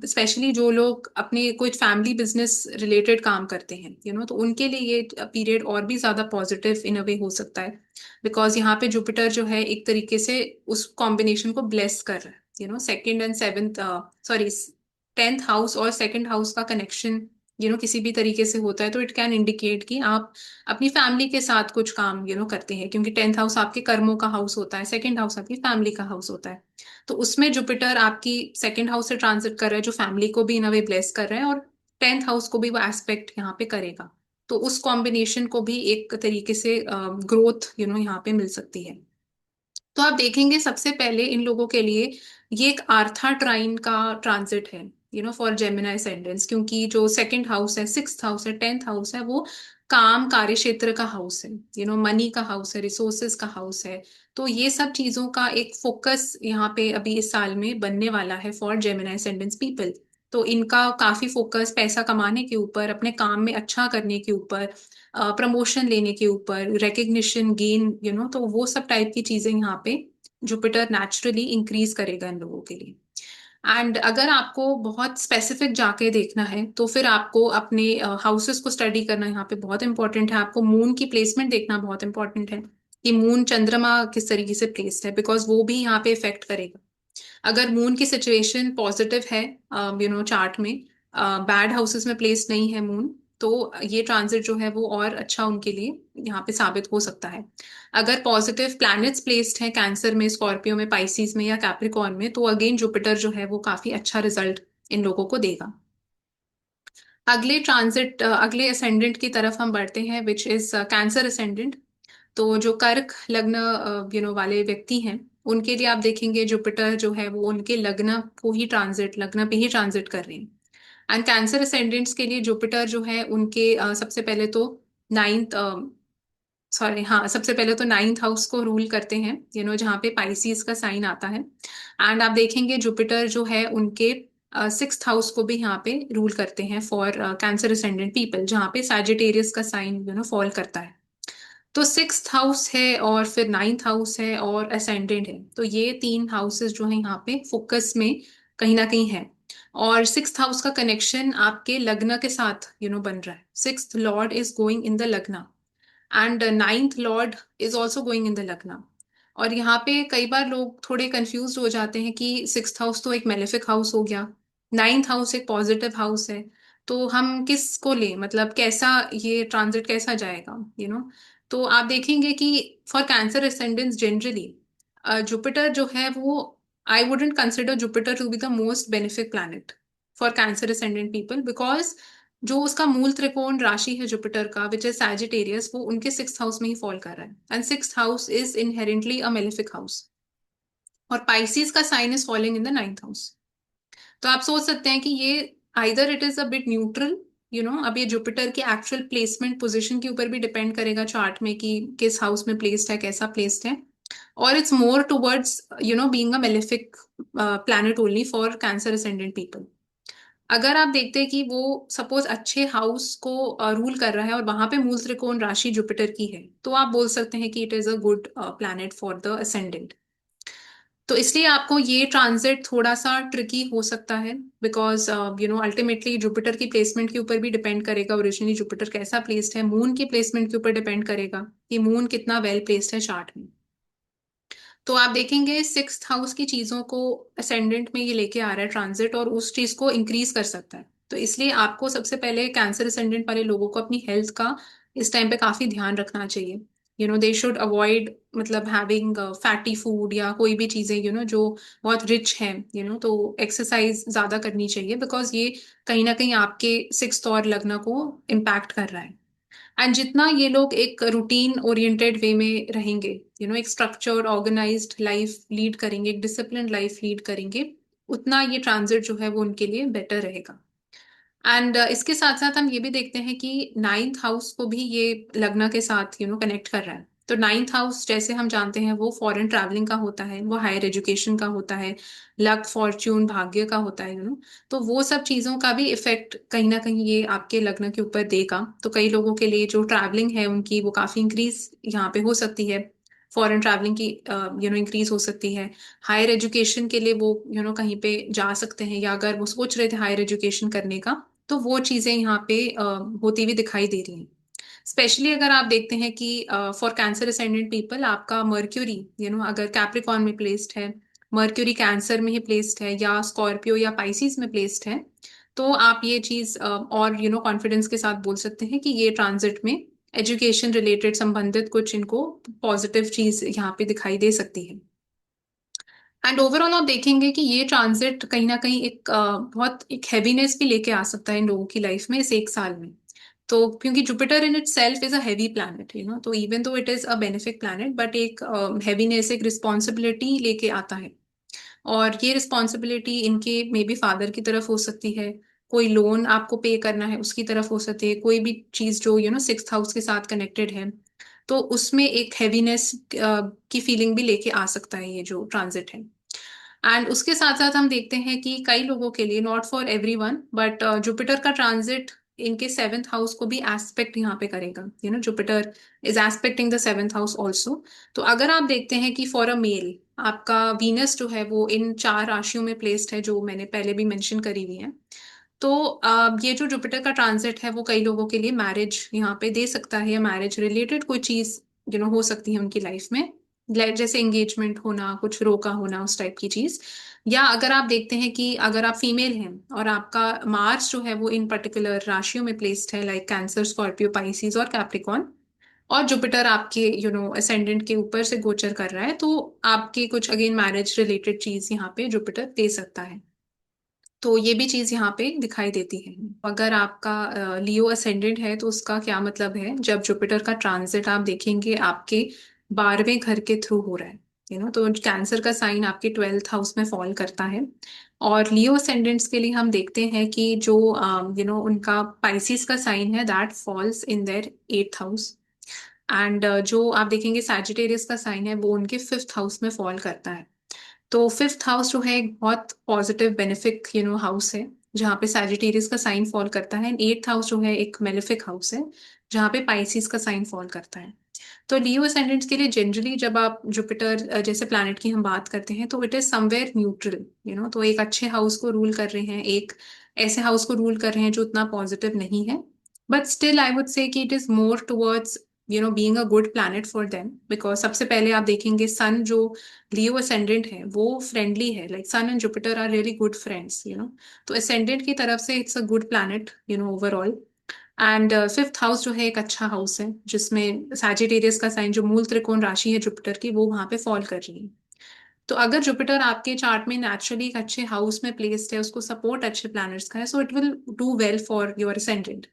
स्पेशली जो लोग अपने कोई फैमिली बिजनेस रिलेटेड काम करते हैं, तो उनके लिए ये पीरियड और भी ज्यादा पॉजिटिव इन अ वे हो सकता है। बिकॉज यहाँ पे जुपिटर जो है एक तरीके से उस कॉम्बिनेशन को ब्लेस कर रहा है। Second and seventh, sorry, tenth house और सेकेंड हाउस का कनेक्शन किसी भी तरीके से होता है, तो इट कैन इंडिकेट कि आप अपनी फैमिली के साथ कुछ काम करते हैं, क्योंकि टेंथ हाउस आपके कर्मों का हाउस होता है, सेकंड हाउस आपकी फैमिली का हाउस होता है। तो उसमें जुपिटर आपकी सेकंड हाउस से ट्रांजिट कर रहा है, जो फैमिली को भी इन अ वे ब्लेस कर रहा है, और टेंथ हाउस को भी वो एस्पेक्ट यहाँ पे करेगा। तो उस कॉम्बिनेशन को भी एक तरीके से ग्रोथ यहाँ पे मिल सकती है। तो आप देखेंगे सबसे पहले इन लोगों के लिए ये एक आर्था ट्राइन का ट्रांजिट है, फॉर जेमिनी असेंडेंट्स, क्योंकि जो सेकंड हाउस है, सिक्स्थ हाउस है, टेंथ हाउस है, वो काम कार्य क्षेत्र का हाउस है, मनी का हाउस है, रिसोर्सेज का हाउस है। तो ये सब चीजों का एक फोकस यहाँ पे अभी इस साल में बनने वाला है फॉर जेमिनी असेंडेंट्स पीपल। तो इनका काफी फोकस पैसा कमाने के ऊपर, अपने काम में अच्छा करने के ऊपर, प्रमोशन लेने के ऊपर, रिकग्निशन गेन, तो वो सब टाइप की चीजें यहाँ पे जुपिटर नेचुरली इंक्रीज करेगा इन लोगों के लिए। एंड अगर आपको बहुत स्पेसिफिक जाके देखना है, तो फिर आपको अपने हाउसेस को स्टडी करना यहाँ पे बहुत इंपॉर्टेंट है। आपको मून की प्लेसमेंट देखना बहुत इंपॉर्टेंट है कि मून चंद्रमा किस तरीके से प्लेस्ड है, बिकॉज वो भी यहाँ पे इफेक्ट करेगा। अगर मून की सिचुएशन पॉजिटिव है चार्ट में, बैड हाउसेस में प्लेस नहीं है मून, तो ये ट्रांजिट जो है वो और अच्छा उनके लिए यहाँ पे साबित हो सकता है। अगर पॉजिटिव प्लैनेट्स प्लेस्ड हैं कैंसर में, स्कॉर्पियो में, पाइसिस में या कैप्रिकॉर्न में, तो अगेन जुपिटर जो है वो काफी अच्छा रिजल्ट इन लोगों को देगा। अगले ट्रांजिट, अगले असेंडेंट की तरफ हम बढ़ते हैं, विच इज कैंसर असेंडेंट। तो जो कर्क लग्न वाले व्यक्ति हैं, उनके लिए आप देखेंगे जुपिटर जो है वो उनके लग्न को ही ट्रांजिट, लग्न पे ही ट्रांजिट कर रहे हैं। एंड कैंसर असेंडेंट्स के लिए जुपिटर जो है उनके सबसे पहले तो नाइन्थ, सॉरी हाँ, सबसे पहले तो नाइन्थ हाउस को रूल करते हैं, जहाँ पे पाइसिस का साइन आता है। एंड आप देखेंगे जुपिटर जो है उनके सिक्स्थ हाउस को भी यहाँ पे रूल करते हैं फॉर कैंसर असेंडेंट पीपल, जहाँ पे सैजिटेरियस का साइन फॉल करता है। तो सिक्स्थ हाउस है और फिर नाइन्थ हाउस है और असेंडेंट है, तो ये तीन हाउसेस जो है यहाँ पे फोकस में कहीं ना कहीं है। और सिक्स्थ हाउस का कनेक्शन आपके लग्न के साथ बन रहा है। Sixth lord is going in the lagna, and ninth lord is also going in the lagna. और यहाँ पे कई बार लोग थोड़े कंफ्यूज हो जाते हैं कि सिक्स्थ हाउस तो एक मेलेफिक हाउस हो गया, नाइन्थ हाउस एक पॉजिटिव हाउस है, तो हम किस को लें, मतलब कैसा ये ट्रांजिट कैसा जाएगा, तो आप देखेंगे कि for Cancer ascendants generally Jupiter जो है वो, I wouldn't consider Jupiter to be the most benefic planet for Cancer ascendant people, because जो उसका मूल त्रिकोण राशि है जुपिटर का, विच इज सैजिटेरियस, वो उनके सिक्स्थ हाउस में ही फॉल कर रहा है, and sixth house is inherently a malefic house. और पाइसिस का sign is falling in the ninth house. तो आप सोच सकते हैं कि ये either it is a bit neutral, अब ये जुपिटर की एक्चुअल प्लेसमेंट पोजीशन के ऊपर भी डिपेंड करेगा चार्ट में कि किस हाउस में प्लेस्ड है, कैसा प्लेस्ड है, और it's more towards being a malefic planet only for Cancer ascendant people. अगर आप देखते हैं कि वो सपोज अच्छे हाउस को रूल कर रहा है और वहां पे मूल त्रिकोण राशि जुपिटर की है, तो आप बोल सकते हैं कि it is a good planet for the ascendant। तो इसलिए आपको ये ट्रांजिट थोड़ा सा ट्रिकी हो सकता है, बिकॉज अल्टीमेटली जुपिटर की प्लेसमेंट के ऊपर भी डिपेंड करेगा, ओरिजिनली जुपिटर कैसा प्लेस्ड है, मून की प्लेसमेंट के ऊपर डिपेंड करेगा कि मून कितना वेल प्लेस्ड है चार्ट में। तो आप देखेंगे सिक्स्थ हाउस की चीजों को असेंडेंट में ये लेके आ रहा है ट्रांजिट, और उस चीज को इंक्रीज कर सकता है। तो इसलिए आपको सबसे पहले कैंसर असेंडेंट वाले लोगों को अपनी हेल्थ का इस टाइम पे काफी ध्यान रखना चाहिए। दे शुड अवॉइड, मतलब हैविंग फैटी फूड या कोई भी चीजें जो बहुत रिच हैं, तो एक्सरसाइज ज्यादा करनी चाहिए, बिकॉज ये कहीं ना कहीं आपके सिक्स्थ और लग्न को इम्पैक्ट कर रहा है। एंड जितना ये लोग एक रूटीन ओरिएंटेड वे में रहेंगे, एक स्ट्रक्चर्ड ऑर्गेनाइज्ड लाइफ लीड करेंगे, एक डिसिप्लिन लाइफ लीड करेंगे, उतना ये ट्रांजिट जो है वो उनके लिए बेटर रहेगा। एंड इसके साथ साथ हम ये भी देखते हैं कि नाइन्थ हाउस को भी ये लग्न के साथ कनेक्ट कर रहा है। तो नाइन्थ हाउस जैसे हम जानते हैं वो फॉरेन ट्रैवलिंग का होता है, वो हायर एजुकेशन का होता है, लक फॉर्च्यून भाग्य का होता है, तो वो सब चीजों का भी इफेक्ट कहीं ना कहीं ये आपके लग्न के ऊपर देगा। तो कई लोगों के लिए जो ट्रैवलिंग है उनकी वो काफी इंक्रीज यहाँ पे हो सकती है, फॉरेन ट्रैवलिंग की इंक्रीज हो सकती है। हायर एजुकेशन के लिए वो कहीं पे जा सकते हैं, या अगर वो सोच रहे थे हायर एजुकेशन करने का, तो वो चीजें यहाँ पे होती हुई दिखाई दे रही हैं। स्पेशली अगर आप देखते हैं कि फॉर कैंसर असेंडेंट पीपल आपका मर्क्यूरी अगर कैप्रिकॉन में प्लेस्ड है, मर्क्यूरी कैंसर में ही प्लेस्ड है, या स्कॉर्पियो या पाइसिस में प्लेस्ड है, तो आप ये चीज और कॉन्फिडेंस के साथ बोल सकते हैं कि ये ट्रांजिट में एजुकेशन रिलेटेड संबंधित कुछ इनको पॉजिटिव चीज यहाँ पे दिखाई दे सकती है। एंड ओवरऑल आप देखेंगे कि ये ट्रांजिट कहीं ना कहीं एक बहुत एक हैवीनेस भी लेके आ सकता है इन लोगों की लाइफ में इस एक साल में। तो क्योंकि Jupiter in itself is a heavy planet, तो even though it is a benefic planet, but एक हैवीनेस, एक रिस्पॉन्सिबिलिटी लेके आता है। और ये रिस्पॉन्सिबिलिटी इनके मे बी फादर की तरफ हो सकती है, कोई लोन आपको पे करना है उसकी तरफ हो सकती है, कोई भी चीज जो सिक्स्थ हाउस के साथ कनेक्टेड है, तो उसमें एक हैवीनेस की फीलिंग भी लेके आ सकता है ये जो ट्रांजिट है। एंड उसके साथ साथ हम देखते हैं कि कई लोगों के लिए, not for everyone, but Jupiter का ट्रांजिट इनके सेवेंथ हाउस को भी एस्पेक्ट यहाँ पे करेगा। Jupiter is expecting the seventh house also. तो अगर आप देखते हैं कि फॉर अ मेल आपका वीनस जो है वो इन चार राशियों में प्लेस्ड है जो मैंने पहले भी मेंशन करी हुई है, तो ये जो जुपिटर का ट्रांजिट है वो कई लोगों के लिए मैरिज यहाँ पे दे सकता है, या मैरिज रिलेटेड कोई चीज हो सकती है उनकी लाइफ में, जैसे एंगेजमेंट होना, कुछ रोका होना, उस टाइप की चीज। या अगर आप देखते हैं कि अगर आप फीमेल हैं और आपका मार्स जो है वो इन पर्टिकुलर राशियों में प्लेस्ड है, लाइक कैंसर, स्कॉर्पियो, पाइसिस और कैप्रिकॉन, और जुपिटर आपके असेंडेंट के ऊपर से गोचर कर रहा है, तो आपकी कुछ अगेन मैरिज रिलेटेड चीज यहाँ पे जुपिटर दे सकता है। तो ये भी चीज यहाँ पे दिखाई देती है। अगर आपका लियो असेंडेंट है तो उसका क्या मतलब है, जब जुपिटर का ट्रांजिट आप देखेंगे आपके 12वें घर के थ्रू हो रहा है, तो कैंसर का साइन आपके 12th हाउस में फॉल करता है। और लियो असेंडेंट्स के लिए हम देखते हैं कि जो उनका पाइसिस का साइन है that falls in their 8th house. And जो आप देखेंगे सैजिटेरियस का साइन है वो उनके 5th हाउस में फॉल करता है। तो 5th हाउस जो है एक बहुत पॉजिटिव बेनिफिक हाउस है जहाँ पे सैजिटेरियस का साइन फॉल करता है। एंड 8th हाउस जो है एक मेलिफिक हाउस है जहाँ पे पाइसिस का साइन फॉल करता है। तो लियो असेंडेंट्स के लिए जनरली जब आप जुपिटर जैसे प्लैनेट की हम बात करते हैं तो इट इज समवेयर न्यूट्रल, तो एक अच्छे हाउस को रूल कर रहे हैं, एक ऐसे हाउस को रूल कर रहे हैं जो उतना पॉजिटिव नहीं है, बट स्टिल आई वुड से कि it is more towards being a good planet for them. Because सबसे पहले आप देखेंगे सन जो लियो असेंडेंट है वो फ्रेंडली है, like sun and Jupiter are really good friends, तो असेंडेंट की तरफ से it's a good planet overall. And 5th house जो है एक अच्छा हाउस है जिसमें सैजिटेरियस का साइन जो मूल त्रिकोण राशि है जुपिटर की वो वहां पे फॉल कर रही है। तो अगर जुपिटर आपके चार्ट में नेचुरली एक अच्छे हाउस में प्लेस्ड है, उसको सपोर्ट अच्छे प्लैनेट्स का है, so it will do well for your ascendant.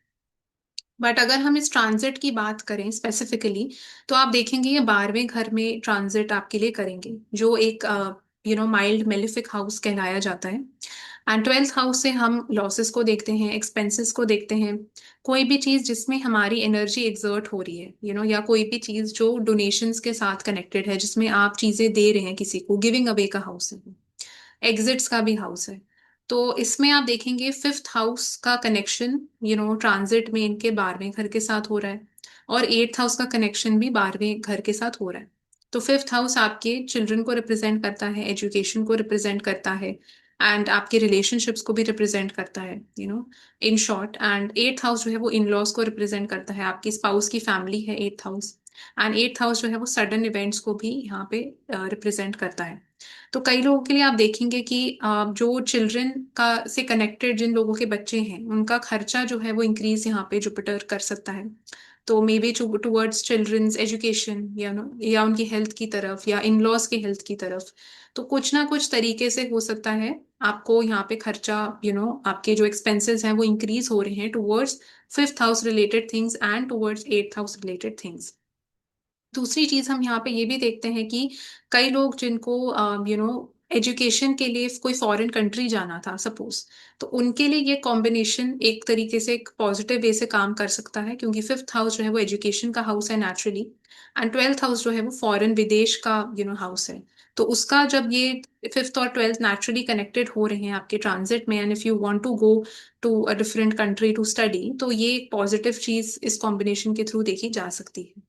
But अगर हम इस ट्रांजिट की बात करें स्पेसिफिकली, तो आप देखेंगे ये 12वें घर में ट्रांजिट आपके लिए करेंगे जो एक माइल्ड मेलिफिक हाउस कहलाया जाता है। एंड 12th हाउस से हम लॉसेस को देखते हैं, एक्सपेंसेस को देखते हैं, कोई भी चीज जिसमें हमारी एनर्जी एक्सर्ट हो रही है, या कोई भी चीज जो डोनेशंस के साथ कनेक्टेड है जिसमें आप चीजें दे रहे हैं किसी को, गिविंग अवे का हाउस है, एग्जिट्स का भी हाउस है। तो इसमें आप देखेंगे 5th हाउस का कनेक्शन ट्रांजिट में इनके 12वें घर के साथ हो रहा है, और 8th हाउस का कनेक्शन भी 12वें घर के साथ हो रहा है। तो 5th हाउस आपके चिल्ड्रन को रिप्रेजेंट करता है, एजुकेशन को रिप्रेजेंट करता है, एंड आपके रिलेशनशिप्स को भी रिप्रेजेंट करता है, in short. And 8th house जो है वो इन लॉज को रिप्रेजेंट करता है, आपकी स्पाउस की फैमिली है 8th house. And 8th house जो है वो सडन इवेंट्स को भी यहाँ पे रिप्रेजेंट करता है। तो कई लोगों के लिए आप देखेंगे कि जो चिल्ड्रन का से कनेक्टेड जिन लोगों के बच्चे हैं उनका खर्चा जो है वो इंक्रीज यहाँ पे जुपिटर कर सकता है। तो may be towards children's education, या उनकी हेल्थ की तरफ, या इन लॉज की हेल्थ की तरफ। तो कुछ ना कुछ तरीके से हो सकता है आपको यहाँ पे खर्चा, आपके जो एक्सपेंसेस हैं वो इंक्रीज हो रहे हैं towards 5th house related things and towards 8th house related things. दूसरी चीज हम यहाँ पे ये भी देखते हैं कि कई लोग जिनको एजुकेशन के लिए कोई फॉरेन कंट्री जाना था सपोज, तो उनके लिए ये कॉम्बिनेशन एक तरीके से एक पॉजिटिव वे से काम कर सकता है, क्योंकि फिफ्थ हाउस जो है वो एजुकेशन का हाउस है नेचुरली, एंड ट्वेल्थ हाउस जो है वो फॉरेन विदेश का हाउस है। तो उसका जब ये फिफ्थ और ट्वेल्थ नेचुरली कनेक्टेड हो रहे हैं आपके ट्रांजिट में, and if you want to go to a different country to study, तो ये एक पॉजिटिव चीज इस कॉम्बिनेशन के थ्रू देखी जा सकती है।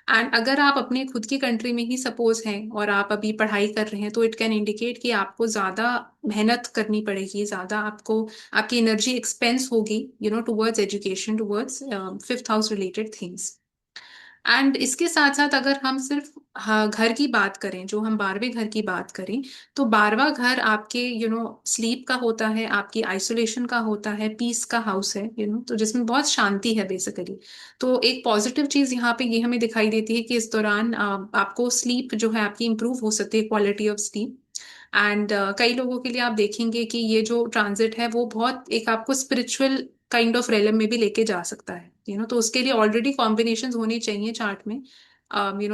एंड अगर आप अपने खुद की कंट्री में ही सपोज हैं और आप अभी पढ़ाई कर रहे हैं, तो इट कैन इंडिकेट कि आपको ज्यादा मेहनत करनी पड़ेगी, ज्यादा आपको आपकी एनर्जी एक्सपेंस होगी towards education, towards fifth house related things. And इसके साथ साथ अगर हम सिर्फ हाँ, घर की बात करें, जो हम 12वें घर की बात करें, तो 12वां घर आपके स्लीप का होता है, आपकी आइसोलेशन का होता है, पीस का हाउस है, तो जिसमें बहुत शांति है बेसिकली। तो एक पॉजिटिव चीज यहाँ पे ये हमें दिखाई देती है कि इस दौरान आपको स्लीप जो है आपकी इंप्रूव हो सकती है, क्वालिटी ऑफ स्लीप। एंड कई लोगों के लिए आप देखेंगे कि ये जो ट्रांजिट है वो बहुत एक आपको स्पिरिचुअल काइंड ऑफ रेलम में भी लेके जा सकता है, तो उसके लिए ऑलरेडी कॉम्बिनेशंस होनी चाहिए चार्ट में।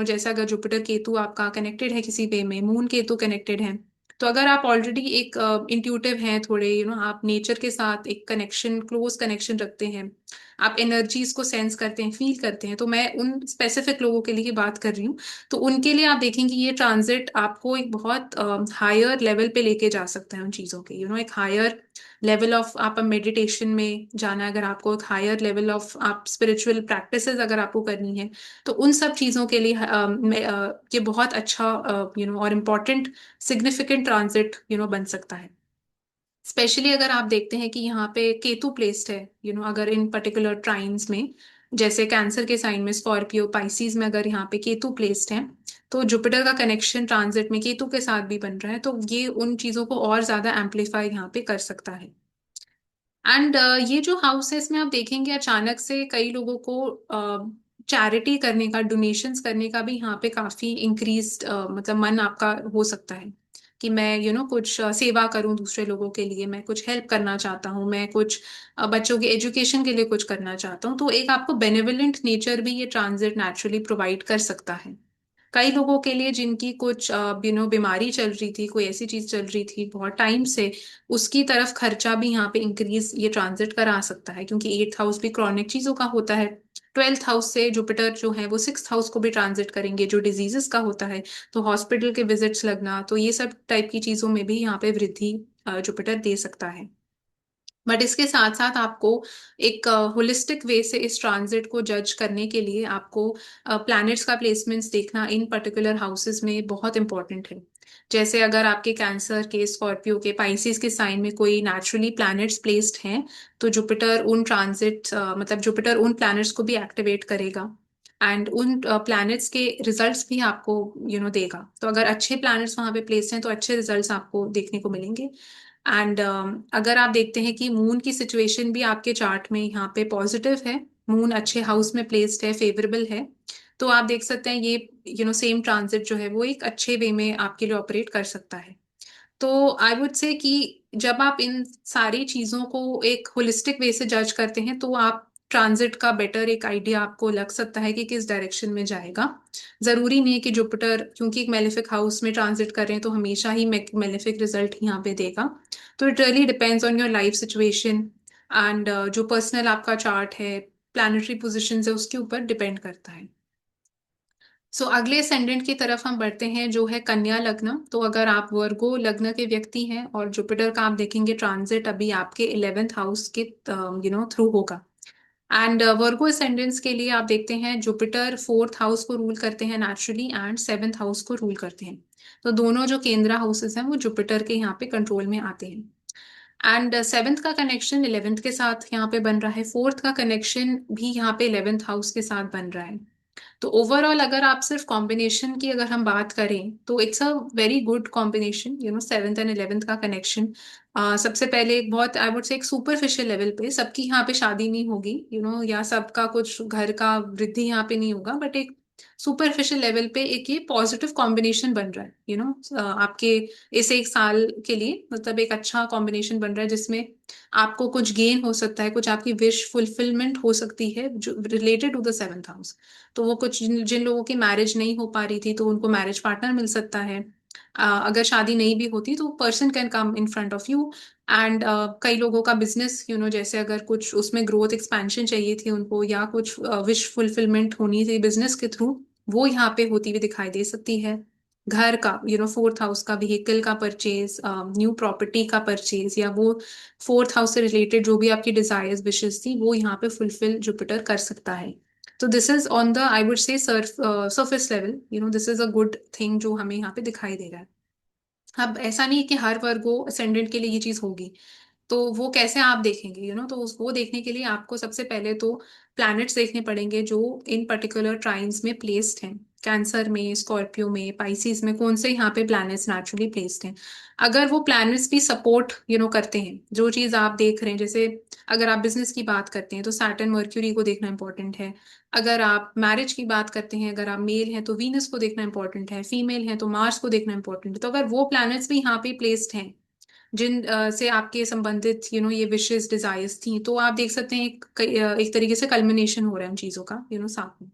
जैसे अगर जुपिटर केतु आपका कनेक्टेड है किसी वे में, मून केतु कनेक्टेड है, तो अगर आप ऑलरेडी एक इंट्यूटिव हैं थोड़े, आप नेचर के साथ एक कनेक्शन, क्लोज कनेक्शन रखते हैं, आप एनर्जीज को सेंस करते हैं, फील करते हैं, तो मैं उन स्पेसिफिक लोगों के लिए बात कर रही हूँ। तो उनके लिए आप देखेंगे ये ट्रांजिट आपको एक बहुत हायर लेवल पे लेके जा सकता है उन चीज़ों के, एक हायर लेवल ऑफ आप मेडिटेशन में जाना है, अगर आपको एक हायर लेवल ऑफ आप स्पिरिचुअल प्रैक्टिसेस अगर आपको करनी है, तो उन सब चीज़ों के लिए ये बहुत अच्छा और इम्पोर्टेंट सिग्निफिकेंट ट्रांजिट बन सकता है। स्पेशली अगर आप देखते हैं कि यहाँ पे केतु प्लेस्ड है, अगर इन पर्टिकुलर ट्राइन्स में, जैसे कैंसर के साइन में स्कॉर्पियो पाइसीज में अगर यहाँ पे केतु प्लेस्ड है, तो जुपिटर का कनेक्शन ट्रांजिट में केतु के साथ भी बन रहा है, तो ये उन चीजों को और ज्यादा एम्पलीफाई यहाँ पे कर सकता है। एंड ये जो हाउस है इसमें आप देखेंगे अचानक से कई लोगों को चैरिटी करने का, डोनेशंस करने का भी यहाँ पे काफी इंक्रीज मतलब मन आपका हो सकता है कि मैं कुछ सेवा करूं दूसरे लोगों के लिए, मैं कुछ हेल्प करना चाहता हूँ, मैं कुछ बच्चों के एजुकेशन के लिए कुछ करना चाहता हूँ, तो एक आपको बेनेवलेंट नेचर भी ये ट्रांजिट नेचुरली प्रोवाइड कर सकता है। कई लोगों के लिए जिनकी कुछ बीमारी चल रही थी, कोई ऐसी चीज चल रही थी बहुत टाइम से, उसकी तरफ खर्चा भी यहाँ पे इंक्रीज ये ट्रांजिट करा सकता है, क्योंकि एट्थ हाउस भी क्रॉनिक चीजों का होता है। ट्वेल्थ हाउस से जुपिटर जो है वो सिक्स्थ हाउस को भी ट्रांजिट करेंगे, जो डिजीजेस का होता है, तो हॉस्पिटल के विजिट्स लगना, तो ये सब टाइप की चीजों में भी यहाँ पे वृद्धि जुपिटर दे सकता है। बट इसके साथ साथ आपको एक होलिस्टिक वे से इस ट्रांजिट को जज करने के लिए आपको प्लैनेट्स का प्लेसमेंट्स देखना इन पर्टिकुलर हाउसेस में बहुत इंपॉर्टेंट है। जैसे अगर आपके कैंसर के, स्कॉर्पियो के, पाइसिस के साइन में कोई नेचुरली प्लैनेट्स प्लेस्ड हैं, तो जुपिटर उन ट्रांजिट मतलब जुपिटर उन प्लैनेट्स को भी एक्टिवेट करेगा, एंड उन प्लैनेट्स के रिजल्ट्स भी आपको देगा। तो अगर अच्छे प्लैनेट्स वहां पे प्लेस हैं तो अच्छे रिजल्ट्स आपको देखने को मिलेंगे। एंड अगर आप देखते हैं कि मून की सिचुएशन भी आपके चार्ट में यहाँ पे पॉजिटिव है, मून अच्छे हाउस में प्लेस्ड है, फेवरेबल है, तो आप देख सकते हैं ये सेम ट्रांजिट जो है वो एक अच्छे वे में आपके लिए ऑपरेट कर सकता है। तो आई वुड से कि जब आप इन सारी चीजों को एक होलिस्टिक वे से जज करते हैं, तो आप ट्रांजिट का बेटर एक आइडिया आपको लग सकता है कि किस डायरेक्शन में जाएगा। जरूरी नहीं है कि जुपिटर क्योंकि एक मेलेफिक हाउस में ट्रांजिट कर रहे हैं तो हमेशा ही मेलेफिक रिजल्ट यहाँ पे देगा। तो it really depends on your life situation, and जो पर्सनल आपका चार्ट है, प्लानिटरी पोजिशन है, उसके ऊपर डिपेंड करता है। सो अगले असेंडेंट की तरफ हम बढ़ते हैं जो है कन्या लग्न। तो अगर आप वर्गो लग्न के व्यक्ति हैं और जुपिटर का आप देखेंगे ट्रांजिट अभी आपके 11th हाउस के थ्रू होगा, एंड वर्गो असेंडेंट्स के लिए आप देखते हैं जुपिटर फोर्थ हाउस को रूल करते हैं नेचुरली, एंड सेवेंथ हाउस को रूल करते हैं। तो दोनों जो केंद्र हाउसेस हैं वो जुपिटर के यहाँ पे कंट्रोल में आते हैं। एंड सेवेंथ का कनेक्शन 11th के साथ यहाँ पे बन रहा है, फोर्थ का कनेक्शन भी यहाँ पे 11th हाउस के साथ बन रहा है। तो ओवरऑल अगर आप सिर्फ कॉम्बिनेशन की अगर हम बात करें तो it's a very good combination, seventh and 11th का कनेक्शन। सबसे पहले एक बहुत आई वुड से एक सुपरफिशियल लेवल पे सबकी यहाँ पे शादी नहीं होगी, या सबका कुछ घर का वृद्धि यहाँ पे नहीं होगा, बट एक सुपरफिशियल लेवल पे एक ये पॉजिटिव कॉम्बिनेशन बन रहा है, आपके इस एक साल के लिए, मतलब एक अच्छा कॉम्बिनेशन बन रहा है जिसमें आपको कुछ गेन हो सकता है, कुछ आपकी विश फुलफिलमेंट हो सकती है जो related to the seventh house. तो वो कुछ जिन लोगों की मैरिज नहीं हो पा रही थी तो उनको मैरिज पार्टनर मिल सकता है। अगर शादी नहीं भी होती तो person can come in front of you. And कई लोगों का बिजनेस जैसे अगर कुछ उसमें ग्रोथ एक्सपेंशन चाहिए थी उनको, या कुछ विश फुलफिलमेंट होनी थी बिजनेस के थ्रू, वो यहाँ पे होती हुई दिखाई दे सकती है। घर का फोर्थ हाउस का, व्हीकल का परचेज, न्यू प्रॉपर्टी का परचेज, या वो फोर्थ हाउस से रिलेटेड जो भी आपकी डिजायर्स विशेस थी वो यहाँ पे फुलफिल जुपिटर कर सकता है। तो this is on the I would से surface level, this is a good thing जो हमें यहाँ पे दिखाई दे रहा है। अब ऐसा नहीं है कि हर वर्गो असेंडेंट के लिए ये चीज होगी। तो वो कैसे आप देखेंगे, तो वो देखने के लिए आपको सबसे पहले तो प्लैनेट्स देखने पड़ेंगे जो इन पर्टिकुलर ट्राइन्स में प्लेस्ड हैं। कैंसर में, स्कॉर्पियो में, पाइसिस में कौन से यहाँ पे प्लैनेट्स नेचुरली प्लेस्ड हैं। अगर वो प्लैनेट्स भी सपोर्ट करते हैं जो चीज आप देख रहे हैं, जैसे अगर आप बिजनेस की बात करते हैं तो सैटर्न मर्क्यूरी को देखना इंपॉर्टेंट है। अगर आप मैरिज की बात करते हैं, अगर आप मेल हैं तो वीनस को देखना इंपॉर्टेंट है, फीमेल हैं तो मार्स को देखना इंपॉर्टेंट है। तो अगर वो प्लैनेट्स भी यहाँ पे प्लेस्ड हैं जिन से आपके संबंधित ये विशेष डिजायर्स थी, तो आप देख सकते हैं एक तरीके से कल्मिनेशन हो रहा है उन चीजों का साथ में।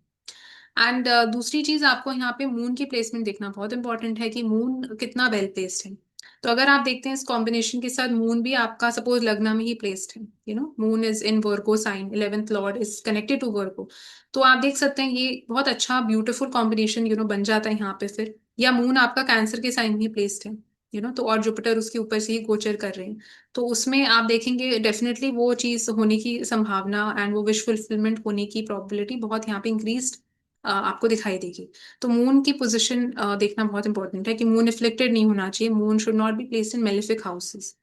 एंड दूसरी चीज आपको यहाँ पे मून की प्लेसमेंट देखना बहुत इंपॉर्टेंट है कि मून कितना वेल प्लेस्ड है। तो अगर आप देखते हैं इस कॉम्बिनेशन के साथ मून भी आपका सपोज लग्न में ही प्लेस्ड है, moon is in Virgo sign, 11th lord is connected to Virgo, तो आप देख सकते हैं ये बहुत अच्छा ब्यूटीफुल कॉम्बिनेशन बन जाता है यहाँ पे फिर। या मून आपका कैंसर के साइन में ही प्लेस्ड है, तो और जुपिटर उसके ऊपर से ही गोचर कर रहे हैं। तो उसमें आप देखेंगे डेफिनेटली वो चीज होने की संभावना एंड वो विश फुलफिलमेंट होने की प्रोबेबिलिटी बहुत यहाँ पे इंक्रीज आपको दिखाई देगी। तो मून की पोजीशन देखना बहुत इंपॉर्टेंट है कि मून इफ्लिक्टेड नहीं होना चाहिए, moon should not be placed in malefic houses.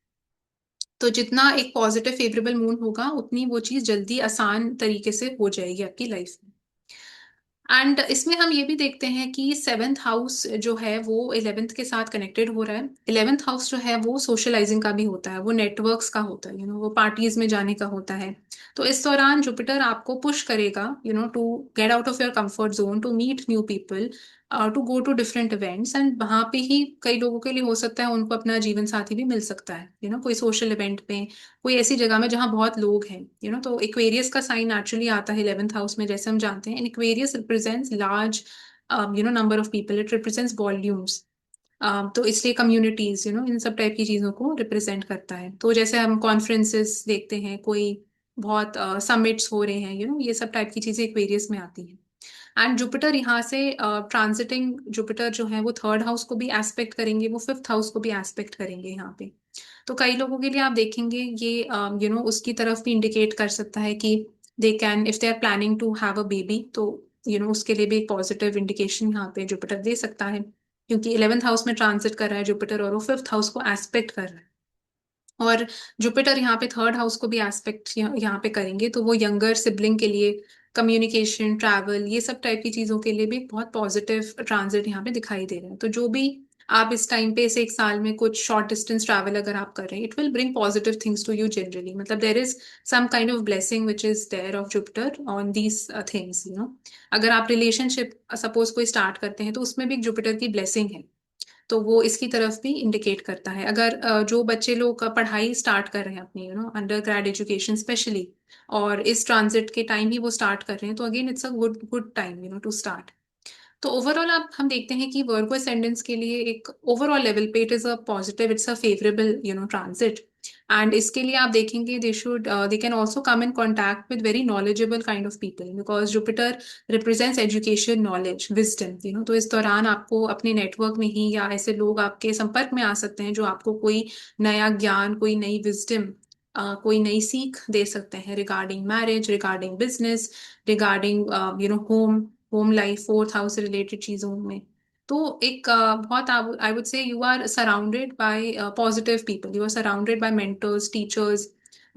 तो जितना एक पॉजिटिव फेवरेबल मून होगा उतनी वो चीज जल्दी आसान तरीके से हो जाएगी आपकी लाइफ में। एंड इसमें हम ये भी देखते हैं कि सेवेंथ हाउस जो है वो इलेवेंथ के साथ कनेक्टेड हो रहा है। इलेवेंथ हाउस जो है वो सोशलाइजिंग का भी होता है, वो नेटवर्क्स का होता है, वो पार्टीज में जाने का होता है। तो इस दौरान जुपिटर आपको पुश करेगा to get out of your comfort zone, to meet new people, to go to different events. And वहां पे ही कई लोगों के लिए हो सकता है उनको अपना जीवन साथी भी मिल सकता है, कोई सोशल इवेंट में, कोई ऐसी जगह में जहाँ बहुत लोग हैं। तो एक्वेरियस का साइन एक्चुअली आता है 11th हाउस में, जैसे हम जानते हैं। And Aquarius represents large number of people, it represents volumes. तो इसलिए कम्युनिटीज इन सब टाइप की चीजों को रिप्रेजेंट करता है। तो जैसे हम कॉन्फ्रेंसेस देखते हैं, कोई बहुत समिट्स हो रहे हैं, ये सब टाइप की चीजें एक्वेरियस में आती हैं। एंड जुपिटर यहाँ से ट्रांजिटिंग जुपिटर जो है वो थर्ड हाउस को भी एस्पेक्ट करेंगे, वो फिफ्थ हाउस को भी एस्पेक्ट करेंगे यहाँ पे। तो कई लोगों के लिए आप देखेंगे ये उसकी तरफ भी इंडिकेट कर सकता है कि they can, if they are planning to have a baby, तो उसके लिए भी एक पॉजिटिव इंडिकेशन यहाँ पे जुपिटर दे सकता है, क्योंकि 11th हाउस में ट्रांजिट कर रहा है जुपिटर और वो फिफ्थ हाउस को एस्पेक्ट कर रहा है। और जुपिटर यहाँ पे थर्ड हाउस को भी एस्पेक्ट यहाँ पे करेंगे, तो वो यंगर सिबलिंग के लिए, कम्युनिकेशन, ट्रैवल, ये सब टाइप की चीजों के लिए भी बहुत पॉजिटिव ट्रांजिट यहाँ पे दिखाई दे रहा है। तो जो भी आप इस टाइम पे, इस एक साल में कुछ शॉर्ट डिस्टेंस ट्रैवल अगर आप कर रहे हैं, it will bring positive things to you generally, मतलब there is some kind of blessing which is there of Jupiter on these things. अगर आप रिलेशनशिप सपोज कोई स्टार्ट करते हैं तो उसमें भी जुपिटर की ब्लेसिंग है, तो वो इसकी तरफ भी इंडिकेट करता है। अगर जो बच्चे लोग पढ़ाई स्टार्ट कर रहे हैं अपनी अंडर ग्रेड एजुकेशन स्पेशली, और इस ट्रांजिट के टाइम ही वो स्टार्ट कर रहे हैं, तो again it's a good good time to start. तो ओवरऑल आप हम देखते हैं कि वर्गो असेंडेंस के लिए एक ओवरऑल लेवल पे it is a positive, it's a favourable transit. And इसके लिए आप देखेंगे they can also come in contact with very knowledgeable kind of people, because Jupiter represents education, knowledge, wisdom. तो इस दौरान आपको अपने नेटवर्क में ही या ऐसे लोग आपके संपर्क में आ सकते हैं जो आपको कोई नया ज्ञान, कोई नई विजडम, कोई नई सीख दे सकते हैं regarding marriage, regarding business, regarding home, home life, fourth house से रिलेटेड चीजों में। तो एक बहुत I would say you are surrounded by positive people, you are surrounded by mentors, teachers,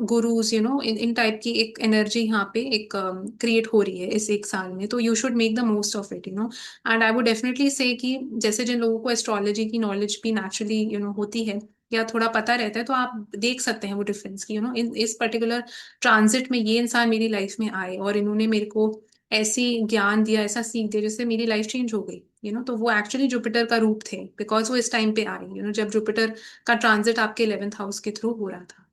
gurus, इन टाइप की एक एनर्जी यहाँ पे एक क्रिएट हो रही है इस एक साल में। तो you should make the most of it. And I would definitely से कि जैसे जिन लोगों को एस्ट्रोलॉजी की नॉलेज भी नेचुरली होती है या थोड़ा पता रहता है, तो आप देख सकते हैं वो डिफरेंस की इन इस पर्टिकुलर ट्रांजिट में ये इंसान मेरी लाइफ में आए और इन्होंने मेरे को ऐसी ज्ञान दिया, ऐसा सीख दिया जिससे मेरी लाइफ चेंज हो गई। तो वो एक्चुअली जुपिटर का रूप थे, बिकॉज वो इस टाइम पे आए जब जुपिटर का ट्रांजिट आपके 11th हाउस के थ्रू हो रहा था।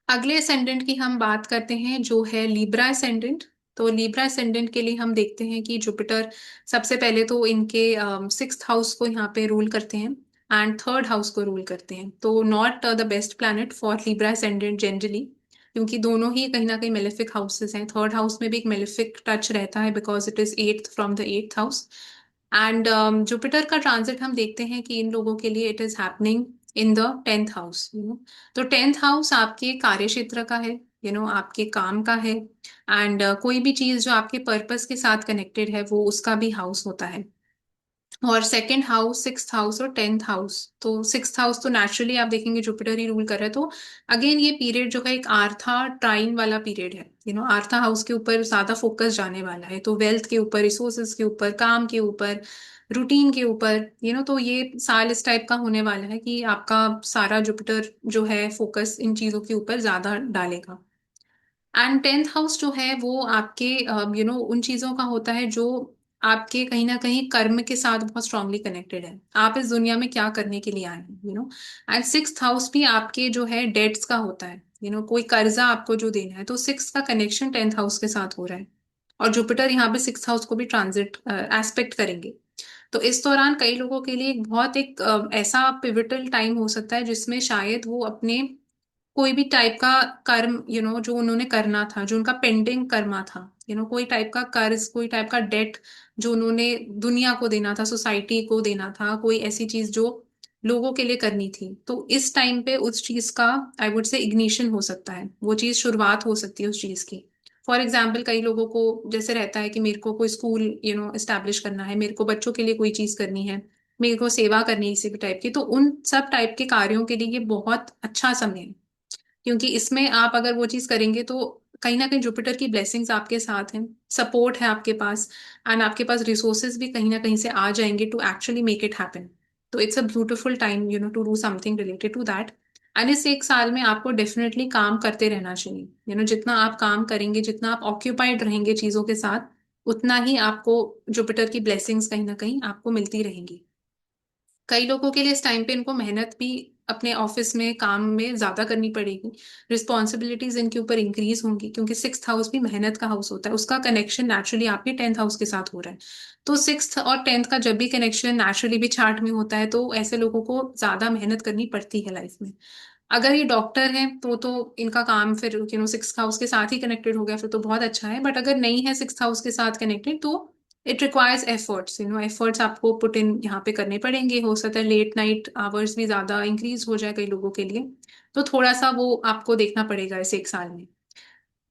अगले असेंडेंट की हम बात करते हैं जो है लिब्रा असेंडेंट। तो लिब्रा असेंडेंट के लिए हम देखते हैं कि जुपिटर सबसे पहले तो इनके सिक्स्थ हाउस को यहाँ पे रूल करते हैं एंड थर्ड हाउस को रूल करते हैं। तो not the best planet for Libra ascendant generally, क्योंकि दोनों ही कहीं ना कहीं मेलेफिक हाउसेस हैं। थर्ड हाउस में भी एक मेलेफिक टच रहता है because it is eighth from the eighth house. And Jupiter का ट्रांजिट हम देखते हैं कि इन लोगों के लिए it is happening in the tenth house, तो टेंथ हाउस आपके कार्य क्षेत्र का है, आपके काम का है। एंड कोई भी चीज जो आपके पर्पस के साथ कनेक्टेड है वो उसका भी हाउस होता है। और सेकंड हाउस, सिक्स्थ हाउस और टेंथ हाउस, तो सिक्स्थ हाउस तो नेचुरली आप देखेंगे जुपिटर ही रूल कर रहा है। तो अगेन ये पीरियड जो है एक आर्था ट्राइन वाला पीरियड है, आर्था हाउस के ऊपर ज्यादा फोकस जाने वाला है। तो वेल्थ के ऊपर, रिसोर्सेज के ऊपर, काम के ऊपर, रूटीन के ऊपर, तो ये साल इस टाइप का होने वाला है कि आपका सारा जुपिटर जो है फोकस इन चीजों के ऊपर ज्यादा डालेगा। एंड टेंथ हाउस जो है वो आपके उन चीजों का होता है जो आपके कहीं ना कहीं कर्म के साथ बहुत स्ट्रांगली कनेक्टेड है। आप इस दुनिया में क्या करने के लिए आए हैं, एंड सिक्स्थ हाउस भी आपके जो है डेट्स का होता है, कोई कर्जा आपको जो देना है। तो सिक्स का कनेक्शन टेंथ हाउस के साथ हो रहा है, और जुपिटर यहाँ पे सिक्स हाउस को भी ट्रांजिट एस्पेक्ट करेंगे। तो इस दौरान कई लोगों के लिए एक ऐसा पिविटल टाइम हो सकता है जिसमें शायद वो अपने कोई भी टाइप का कर्म, जो उन्होंने करना था, जो उनका पेंडिंग कर्मा था, कोई टाइप का कर्ज, कोई टाइप का डेट जो उन्होंने दुनिया को देना था, सोसाइटी को देना था, कोई ऐसी चीज जो लोगों के लिए करनी थी, तो इस टाइम पे उस चीज का आई वुड से इग्निशन हो सकता है, वो चीज शुरुआत हो सकती है उस चीज की। फॉर एग्जाम्पल कई लोगों को जैसे रहता है कि मेरे को कोई स्कूल एस्टैब्लिश करना है, मेरे को बच्चों के लिए कोई चीज करनी है, मेरे को सेवा करनी है किसी भी टाइप की, तो उन सब टाइप के कार्यों के लिए ये बहुत अच्छा समय है। क्योंकि इसमें आप अगर वो चीज करेंगे तो कहीं ना कहीं जुपिटर की ब्लेसिंग्स आपके साथ हैं, सपोर्ट है आपके पास, एंड आपके पास रिसोर्सेज भी कहीं ना कहीं से आ जाएंगे to actually make it happen. तो it's a beautiful time to do something related to that. And इस एक साल में आपको डेफिनेटली काम करते रहना चाहिए। जितना आप काम करेंगे, जितना आप ऑक्यूपाइड रहेंगे चीजों के साथ, उतना ही आपको जुपिटर की ब्लेसिंग्स कहीं ना कहीं आपको मिलती रहेंगी। कई लोगों के लिए इस टाइम पे इनको मेहनत भी अपने ऑफिस में, काम में ज्यादा करनी पड़ेगी, रिस्पॉन्सिबिलिटीज इनके ऊपर इंक्रीज होंगी, क्योंकि सिक्स्थ हाउस भी मेहनत का हाउस होता है, उसका कनेक्शन नेचुरली आपके टेंथ हाउस के साथ हो रहा है। तो सिक्स्थ और टेंथ का जब भी कनेक्शन नेचुरली भी चार्ट में होता है तो ऐसे लोगों को ज्यादा मेहनत करनी पड़ती है लाइफ में। अगर ये डॉक्टर हैं तो इनका काम फिर सिक्स हाउस के साथ ही कनेक्टेड हो गया, फिर तो बहुत अच्छा है। बट अगर नहीं है सिक्स हाउस के साथ कनेक्टेड तो इट रिक्वायर्स एफर्ट्स, एफर्ट्स आपको पुट इन यहाँ पे करने पड़ेंगे। हो सकता है लेट नाइट आवर्स भी ज्यादा इंक्रीज हो जाए कई लोगों के लिए, तो थोड़ा सा वो आपको देखना पड़ेगा इस एक साल में।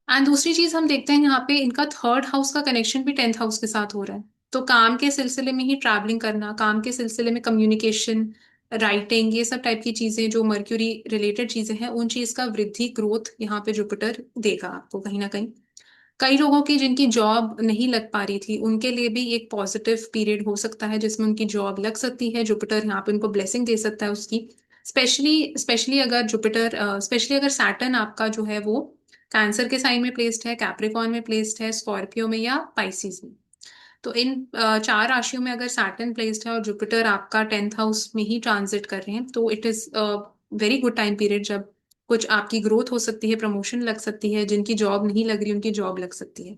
एंड दूसरी चीज हम देखते हैं यहाँ पे इनका थर्ड हाउस का कनेक्शन भी टेंथ हाउस के साथ हो रहा है। तो काम के सिलसिले में ही ट्रैवलिंग करना, काम के सिलसिले में कम्युनिकेशन, राइटिंग, ये सब टाइप की चीजें जो मर्क्यूरी रिलेटेड चीजें हैं, उन चीज का वृद्धि, ग्रोथ यहाँ पे जुपिटर देगा आपको कहीं ना कहीं। कई लोगों की जिनकी जॉब नहीं लग पा रही थी उनके लिए भी एक पॉजिटिव पीरियड हो सकता है जिसमें उनकी जॉब लग सकती है। जुपिटर यहाँ पे उनको ब्लेसिंग दे सकता है उसकी। स्पेशली स्पेशली अगर जुपिटर, स्पेशली अगर सैटर्न आपका जो है वो कैंसर के साइन में प्लेस्ड है, कैप्रिकॉन में प्लेस्ड है, स्कॉर्पियो में या पाइसिस में। तो इन चार राशियों में अगर सैटर्न प्लेस्ड है और जुपिटर आपका टेंथ हाउस में ही ट्रांजिट कर रहे हैं तो it is very good time period, जब कुछ आपकी ग्रोथ हो सकती है, प्रमोशन लग सकती है, जिनकी जॉब नहीं लग रही उनकी जॉब लग सकती है।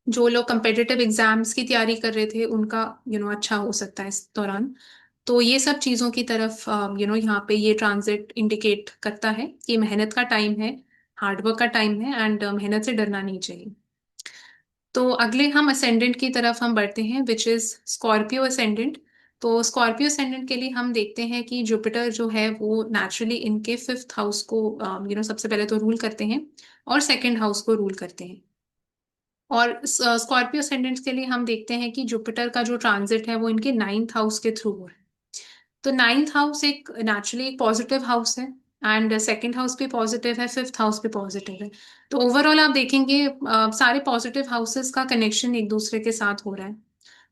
जो लोग कंपेटिटिव एग्जाम्स की तैयारी कर रहे थे उनका अच्छा हो सकता है इस दौरान। तो ये सब चीजों की तरफ यहाँ पे ये ट्रांजिट इंडिकेट करता है कि मेहनत का टाइम है, हार्डवर्क का टाइम है, एंड मेहनत से डरना नहीं चाहिए। तो अगले हम असेंडेंट की तरफ हम बढ़ते हैं विच इज स्कॉर्पियो असेंडेंट। तो स्कॉर्पियो असेंडेंट के लिए हम देखते हैं कि जुपिटर जो है वो नेचुरली इनके फिफ्थ हाउस को सबसे पहले तो रूल करते हैं और सेकंड हाउस को रूल करते हैं। और स्कॉर्पियो असेंडेंट्स के लिए हम देखते हैं कि जुपिटर का जो ट्रांजिट है वो इनके नाइन्थ हाउस के थ्रू हो रहा है। तो नाइन्थ हाउस एक नेचुरली एक पॉजिटिव हाउस है, एंड सेकंड हाउस भी पॉजिटिव है, फिफ्थ हाउस भी पॉजिटिव है। तो ओवरऑल आप देखेंगे सारे पॉजिटिव हाउसेस का कनेक्शन एक दूसरे के साथ हो रहा है।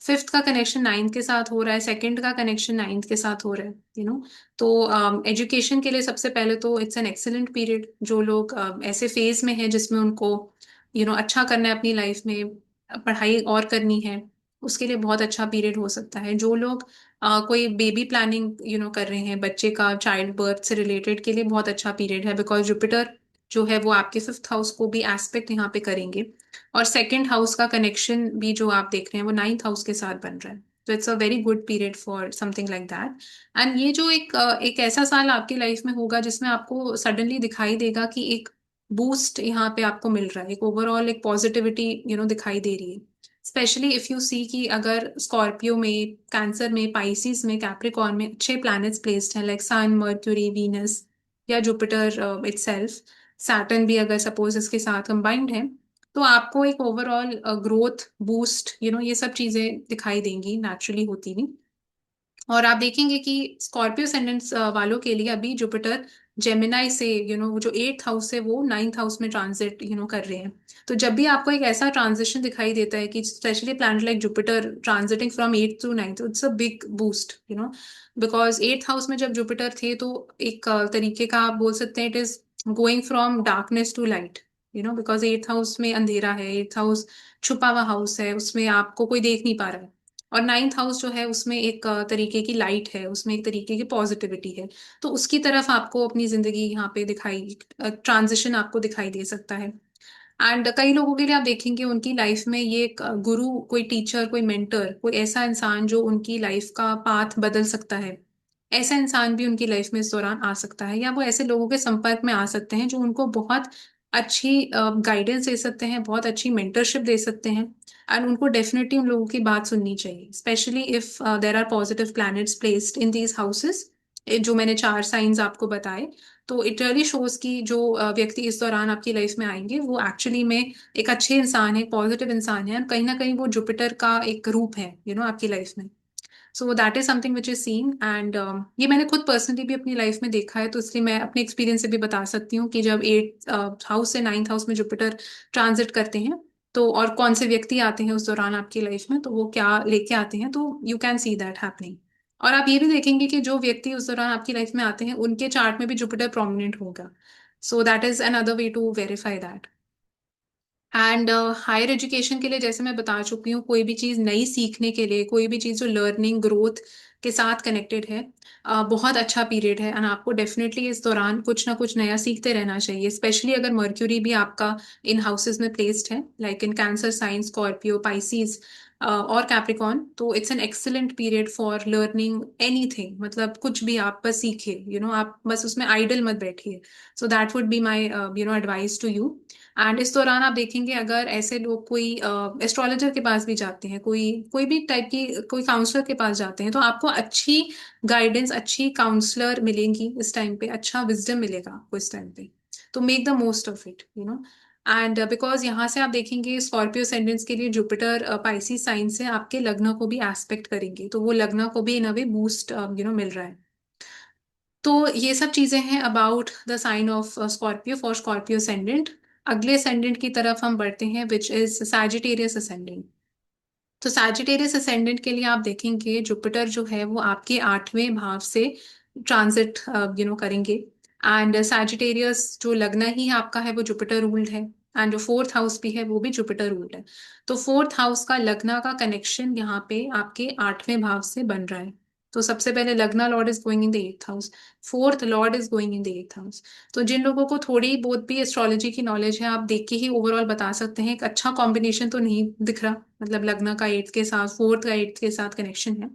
फिफ्थ का कनेक्शन नाइन्थ के साथ हो रहा है, सेकंड का कनेक्शन नाइन्थ के साथ हो रहा है, तो एजुकेशन के लिए सबसे पहले तो इट्स एन एक्सेलेंट पीरियड। जो लोग ऐसे फेज में है जिसमें उनको अच्छा करना है अपनी लाइफ में, पढ़ाई और करनी है, उसके लिए बहुत अच्छा पीरियड हो सकता है। जो लोग कोई बेबी प्लानिंग कर रहे हैं, बच्चे का चाइल्ड बर्थ से रिलेटेड, के लिए बहुत अच्छा पीरियड है बिकॉज जुपिटर जो है वो आपके फिफ्थ हाउस को भी एस्पेक्ट यहाँ पे करेंगे। और सेकंड हाउस का कनेक्शन भी जो आप देख रहे हैं वो नाइन्थ हाउस के साथ बन रहा है। तो it's a very good period for something like that. And ये जो एक ऐसा साल आपकी लाइफ में होगा जिसमें आपको सडनली दिखाई देगा कि एक बूस्ट यहाँ पे आपको मिल रहा है, एक ओवरऑल एक पॉजिटिविटी दिखाई दे रही है। स्पेशली इफ यू सी कि अगर स्कॉर्पियो में, कैंसर में, पाइसिस में, कैप्रिकॉर्न में अच्छे प्लैनेट्स प्लेस्ड हैं, लाइक सन, मर्क्यूरी, वीनस या जुपिटर इटसेल्फ, सैटर्न भी अगर सपोज इसके साथ कंबाइंड है, तो आपको एक ओवरऑल ग्रोथ बूस्ट ये सब चीजें दिखाई देंगी, नेचुरली होती भी। और आप देखेंगे कि स्कॉर्पियो सेंडेंट्स वालों के लिए अभी जुपिटर जेमिनाई से वो जो एट्थ हाउस है वो नाइन्थ हाउस में ट्रांजिट कर रहे हैं। तो जब भी आपको एक ऐसा ट्रांजिशन दिखाई देता है कि specially planet like Jupiter transiting from eighth to ninth, it's a big boost because eighth house में जब जुपिटर थे तो एक तरीके का आप बोल सकते हैं it is going from darkness to light. Because eighth house में अंधेरा है, एट्थ हाउस छुपा हुआ हाउस है, उसमें आपको कोई देख नहीं पा रहा है। और नाइन्थ हाउस जो है उसमें एक तरीके की लाइट है, उसमें एक तरीके की पॉजिटिविटी है। तो उसकी तरफ आपको अपनी जिंदगी यहाँ पे दिखाई, ट्रांजिशन आपको दिखाई दे सकता है। एंड कई लोगों के लिए आप देखेंगे उनकी लाइफ में ये एक गुरु, कोई टीचर, कोई मेंटर, कोई ऐसा इंसान जो उनकी लाइफ का पाथ बदल सकता है, ऐसा इंसान भी उनकी लाइफ में इस दौरान आ सकता है। या वो ऐसे लोगों के संपर्क में आ सकते हैं जो उनको बहुत अच्छी गाइडेंस दे सकते हैं, बहुत अच्छी मेंटरशिप दे सकते हैं। एंड उनको डेफिनेटली उन लोगों की बात सुननी चाहिए, specially if there are positive planets placed in these houses, जो मैंने चार साइंस आपको बताए। तो इट रियली शोज कि जो व्यक्ति इस दौरान आपकी लाइफ में आएंगे वो एक्चुअली में एक अच्छे इंसान है, पॉजिटिव इंसान है, और कहीं ना कहीं वो जुपिटर का एक रूप है आपकी लाइफ में। सो that is something which is seen. And ये मैंने खुद पर्सनली भी अपनी लाइफ में देखा है, तो इसलिए मैं अपने एक्सपीरियंस से भी बता सकती हूँ कि जब एट हाउस से नाइन्थ हाउस में जुपिटर ट्रांजिट करते हैं तो और कौन से व्यक्ति आते हैं उस दौरान आपकी लाइफ में, तो वो क्या लेके आते हैं, तो you can see that happening. और आप ये भी देखेंगे कि जो व्यक्ति उस दौरान आपकी लाइफ में आते हैं उनके चार्ट में भी जुपिटर प्रोमिनेंट होगा। So that is another way to verify that. And higher education के लिए जैसे मैं बता चुकी हूँ, कोई भी चीज़ नई सीखने के लिए, कोई भी चीज़ जो लर्निंग ग्रोथ के साथ कनेक्टेड है, बहुत अच्छा पीरियड है। एंड आपको डेफिनेटली इस दौरान कुछ ना कुछ नया सीखते रहना चाहिए, स्पेशली अगर मर्क्यूरी भी आपका इन हाउसेज में प्लेस्ड है, like in Cancer sign, Scorpio, Pisces और कैप्रिकॉन। तो it's an excellent period for learning anything, मतलब कुछ भी आप बस सीखिए, आप बस उसमें आइडल मत बैठिए। So that would be my advice to you. And इस दौरान आप देखेंगे अगर ऐसे लोग कोई एस्ट्रोलॉजर के पास भी जाते हैं, कोई कोई भी टाइप की कोई काउंसलर के पास जाते हैं, तो आपको अच्छी गाइडेंस, अच्छी काउंसलर मिलेंगी इस टाइम पे, अच्छा विजडम मिलेगा आपको इस टाइम पे। तो make the most of it and because यहाँ से आप देखेंगे स्कॉर्पियो सेंडेंट्स के लिए जुपिटर पाइसी साइन से आपके लग्न को भी एस्पेक्ट करेंगे, तो वो लग्न को भी इन अ वे बूस्ट मिल रहा है। तो ये सब चीजें हैं about the sign of Scorpio for Scorpio ascendant. अगले असेंडेंट की तरफ हम बढ़ते हैं विच इज सैजिटेरियस असेंडेंट। तो सैजिटेरियस असेंडेंट के लिए आप देखेंगे जुपिटर जो है वो आपके आठवें भाव से ट्रांजिट करेंगे। एंड सैजिटेरियस जो लग्न ही आपका है वो जुपिटर रूल्ड है, एंड जो फोर्थ हाउस भी है वो भी जुपिटर रूल्ड है। तो फोर्थ हाउस का लग्न का कनेक्शन यहाँ पे आपके आठवें भाव से बन रहा है। तो सबसे पहले लग्ना Lord is going in the eighth house, fourth Lord is going in the eighth house. तो जिन लोगों को थोड़ी बहुत भी एस्ट्रोलॉजी की नॉलेज है, आप देख के ही ओवरऑल बता सकते हैं एक अच्छा कॉम्बिनेशन तो नहीं दिख रहा, मतलब लग्न का एट्थ के साथ, फोर्थ का एट्थ के साथ कनेक्शन है।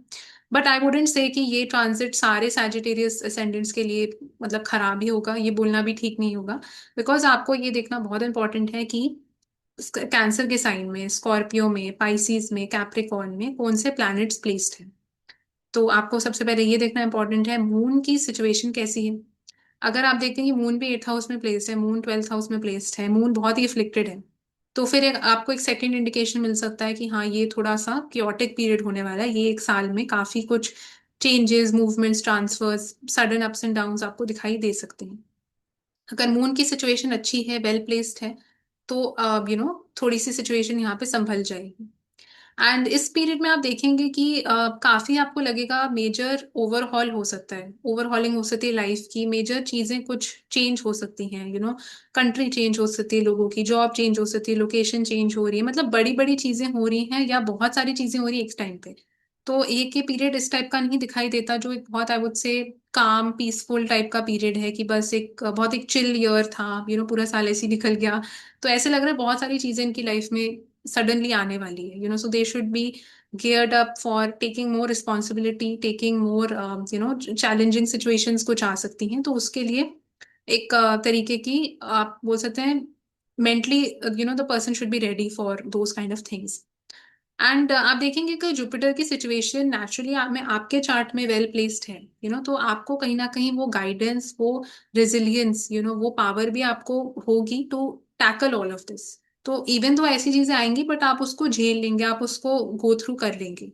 बट आई वुडेंट से कि ये ट्रांजिट सारे सैजिटेरियस असेंडेंट्स के लिए मतलब खराब ही होगा, ये बोलना भी ठीक नहीं होगा। बिकॉज आपको ये देखना बहुत इंपॉर्टेंट है कि कैंसर के साइन में, स्कॉर्पियो में, पाइसिस में, कैप्रिकॉर्न में कौन से प्लैनेट्स प्लेस्ड हैं। तो आपको सबसे पहले ये देखना इंपॉर्टेंट है मून की सिचुएशन कैसी है। अगर आप देखते हैं कि मून भी एट्थ हाउस में प्लेस्ड है, मून ट्वेल्थ हाउस में प्लेस्ड है, मून बहुत ही अफ्लिक्टेड है, तो फिर आपको एक सेकंड इंडिकेशन मिल सकता है कि हाँ ये थोड़ा सा क्योटिक पीरियड होने वाला है, ये एक साल में काफी कुछ changes, movements, transfers, sudden ups and downs आपको दिखाई दे सकते हैं। अगर मून की सिचुएशन अच्छी है, वेल प्लेस्ड है, तो थोड़ी सी सिचुएशन यहाँ पे संभल जाएगी। एंड इस पीरियड में आप देखेंगे कि काफी आपको लगेगा मेजर ओवरहॉल हो सकता है, ओवरहॉलिंग हो सकती है लाइफ की, मेजर चीजें कुछ चेंज हो सकती हैं, कंट्री चेंज हो सकती है, लोगों की जॉब चेंज हो सकती है, लोकेशन चेंज हो रही है, मतलब बड़ी बड़ी चीजें हो रही हैं या बहुत सारी चीजें हो रही है एक टाइम पे। तो एक ये पीरियड इस टाइप का नहीं दिखाई देता, जो एक बहुत आई वुड से काम पीसफुल टाइप का पीरियड है, कि बस एक बहुत एक चिल ईयर था, पूरा साल ऐसे ही निकल गया। तो ऐसे लग रहा है बहुत सारी चीजें इनकी लाइफ में सडनली आने वाली है, so they should be geared up for taking more responsibility, taking more challenging situations कुछ आ सकती हैं, तो उसके लिए एक तरीके की आप बोल सकते हैं mentally the person should be ready for those kind of things. And आप देखेंगे कि जुपिटर की सिचुएशन नेचुरली आप में आपके चार्ट में वेल प्लेस्ड है, तो आपको कहीं ना कहीं वो गाइडेंस, वो रेजिलियंस, वो पावर भी आपको होगी to tackle all of this. तो इवन तो ऐसी चीजें आएंगी बट आप उसको झेल लेंगे, आप उसको गो थ्रू कर लेंगे,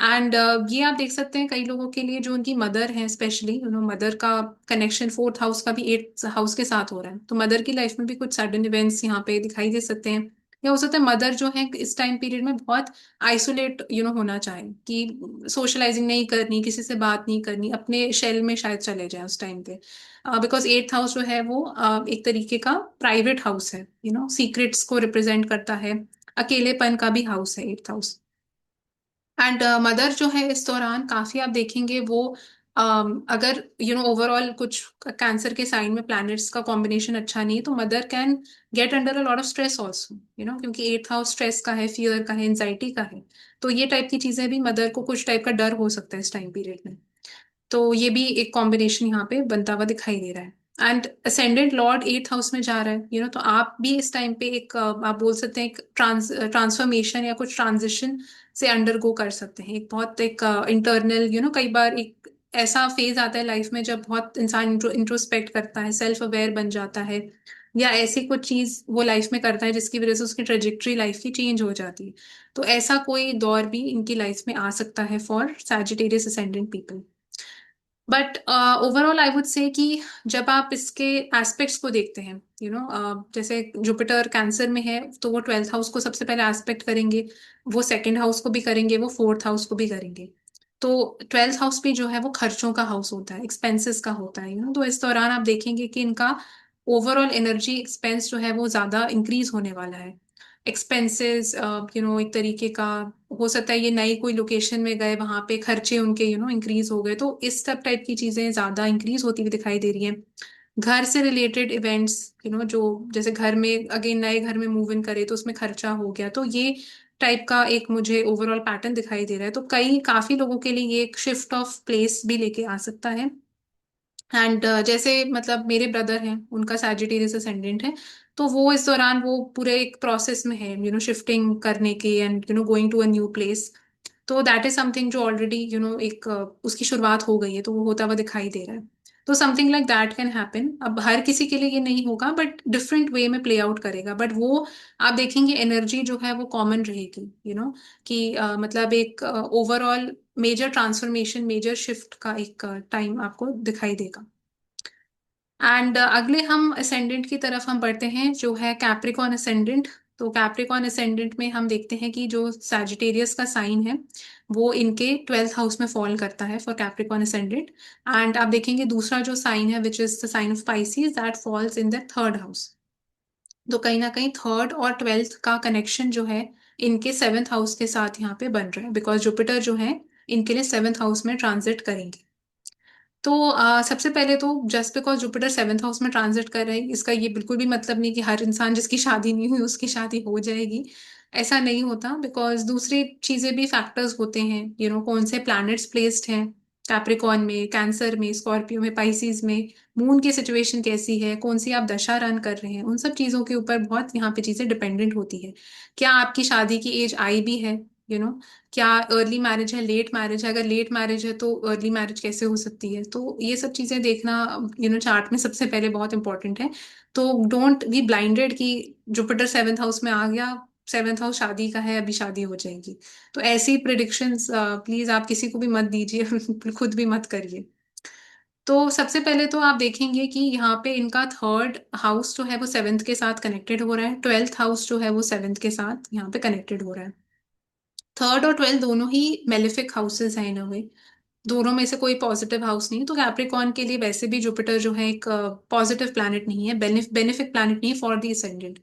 एंड ये आप देख सकते हैं कई लोगों के लिए जो उनकी मदर है, स्पेशली मदर का कनेक्शन फोर्थ हाउस का भी एट्थ हाउस के साथ हो रहा है, तो मदर की लाइफ में भी कुछ सडन इवेंट्स यहाँ पे दिखाई दे सकते हैं। या हो सकता है मदर जो है इस टाइम पीरियड में बहुत आइसोलेट होना चाहे, कि सोशलाइजिंग नहीं करनी, किसी से बात नहीं करनी, अपने शेल में शायद चले जाए उस टाइम पे। बिकॉज एट्थ हाउस जो है वो एक तरीके का प्राइवेट हाउस है, सीक्रेट्स को रिप्रेजेंट करता है, अकेलेपन का भी हाउस है एट्थ हाउस। एंड मदर जो है इस दौरान काफी आप देखेंगे वो अगर ओवरऑल कुछ कैंसर के साइन में प्लैनेट्स का कॉम्बिनेशन अच्छा नहीं है, तो mother can get under a lot of stress also, क्योंकि एट्थ हाउस स्ट्रेस का है, फियर का है, एंजाइटी का है। तो ये टाइप की चीजें भी मदर को कुछ टाइप का डर हो सकता है इस टाइम पीरियड में। तो ये भी एक कॉम्बिनेशन यहाँ पे बनता हुआ दिखाई दे रहा है। And ascendant Lord eighth house में जा रहा है, तो आप भी इस टाइम पे एक आप बोल सकते हैं एक ट्रांसफॉर्मेशन या कुछ ट्रांजिशन से अंडरगो कर सकते हैं, एक बहुत एक इंटरनल कई बार एक ऐसा फेज आता है लाइफ में जब बहुत इंसान इंट्रोस्पेक्ट करता है, सेल्फ अवेयर बन जाता है, या ऐसी कुछ चीज वो लाइफ में करता है जिसकी वजह से उसकी ट्रेजेक्टरी लाइफ की चेंज हो जाती है। तो ऐसा कोई दौर भी इनकी लाइफ में आ सकता है for Sagittarius ascendant people. But overall I would से कि जब आप इसके एस्पेक्ट्स को देखते हैं, जैसे जुपिटर कैंसर में है तो वो ट्वेल्थ हाउस को सबसे पहले एस्पेक्ट करेंगे, वो सेकंड हाउस को भी करेंगे, वो फोर्थ हाउस को भी करेंगे। तो ट्वेल्थ हाउस भी जो है वो खर्चों का हाउस होता है, एक्सपेंसेस का होता है, तो इस दौरान आप देखेंगे कि इनका ओवरऑल एनर्जी एक्सपेंस जो है वो ज्यादा इंक्रीज होने वाला है। एक्सपेंसेस एक तरीके का हो सकता है ये नई कोई लोकेशन में गए, वहां पे खर्चे उनके इंक्रीज हो गए, तो इस सब टाइप की चीजें ज्यादा इंक्रीज होती हुई दिखाई दे रही हैं। घर से रिलेटेड इवेंट्स, जो जैसे घर में अगेन नए घर में मूव इन करे तो उसमें खर्चा हो गया, तो ये टाइप का एक मुझे ओवरऑल पैटर्न दिखाई दे रहा है। तो कई काफी लोगों के लिए ये एक शिफ्ट ऑफ प्लेस भी लेके आ सकता है। एंड जैसे मतलब मेरे ब्रदर हैं, उनका सैजिटेरियस असेंडेंट है, तो वो इस दौरान वो पूरे एक प्रोसेस में है शिफ्टिंग करने के, and going to a new place. तो दैट इज समथिंग जो ऑलरेडी एक उसकी शुरुआत हो गई है, तो वो होता हुआ दिखाई दे रहा है। तो something like that can happen. अब हर किसी के लिए ये नहीं होगा बट डिफरेंट वे में प्ले आउट करेगा, बट वो आप देखेंगे एनर्जी जो है वो कॉमन रहेगी, कि मतलब एक overall major transformation, major shift का एक टाइम आपको दिखाई देगा। एंड अगले हम असेंडेंट की तरफ हम बढ़ते हैं जो है कैप्रिकॉन असेंडेंट। तो कैप्रिकॉन असेंडेंट में हम देखते हैं कि जो सैजिटेरियस का साइन है वो इनके ट्वेल्थ हाउस में फॉल करता है फॉर कैप्रिकॉन असेंडेंट। एंड आप देखेंगे दूसरा जो साइन है which is the sign of Pisces, that falls in the third house. तो कहीं ना कहीं थर्ड और ट्वेल्थ का कनेक्शन जो है इनके सेवेंथ हाउस के साथ यहाँ पे बन रहा है, बिकॉज जुपिटर जो है इनके लिए सेवेंथ हाउस में ट्रांजिट करेंगे। तो सबसे पहले तो just because Jupiter seventh house में ट्रांजिट कर रहे हैं, इसका ये बिल्कुल भी मतलब नहीं कि हर इंसान जिसकी शादी नहीं हुई उसकी शादी हो जाएगी। ऐसा नहीं होता, बिकॉज दूसरी चीजें भी फैक्टर्स होते हैं, कौन से प्लैनेट्स प्लेस्ड हैं कैप्रिकॉन में, कैंसर में, स्कॉर्पियो में, पाइसिस में, मून की सिचुएशन कैसी है, कौन सी आप दशा रन कर रहे हैं, उन सब चीजों के ऊपर बहुत यहाँ पे चीजें डिपेंडेंट होती है। क्या आपकी शादी की एज आई भी है, क्या अर्ली मैरिज है, लेट मैरिज है, अगर लेट मैरिज है तो अर्ली मैरिज कैसे हो सकती है, तो ये सब चीजें देखना चार्ट में सबसे पहले बहुत इंपॉर्टेंट है। तो डोंट बी ब्लाइंडेड कि जुपिटर सेवेंथ हाउस में आ गया, सेवेंथ हाउस शादी का है, अभी शादी हो जाएगी। तो ऐसी प्रिडिक्शंस प्लीज आप किसी को भी मत दीजिए खुद भी मत करिए। तो सबसे पहले तो आप देखेंगे कि यहाँ पे इनका थर्ड हाउस जो है वो सेवेंथ के साथ कनेक्टेड हो रहा है, ट्वेल्थ हाउस जो है वो सेवेंथ के साथ यहाँ पे कनेक्टेड हो रहा है। थर्ड और ट्वेल्थ दोनों ही मेलिफिक हाउसेस हैं इन अ वे, दोनों में से कोई पॉजिटिव हाउस नहीं, तो कैप्रिकॉन के लिए वैसे भी जुपिटर जो है एक पॉजिटिव प्लैनेट नहीं है, बेनिफिक प्लैनेट नहीं for the ascendant.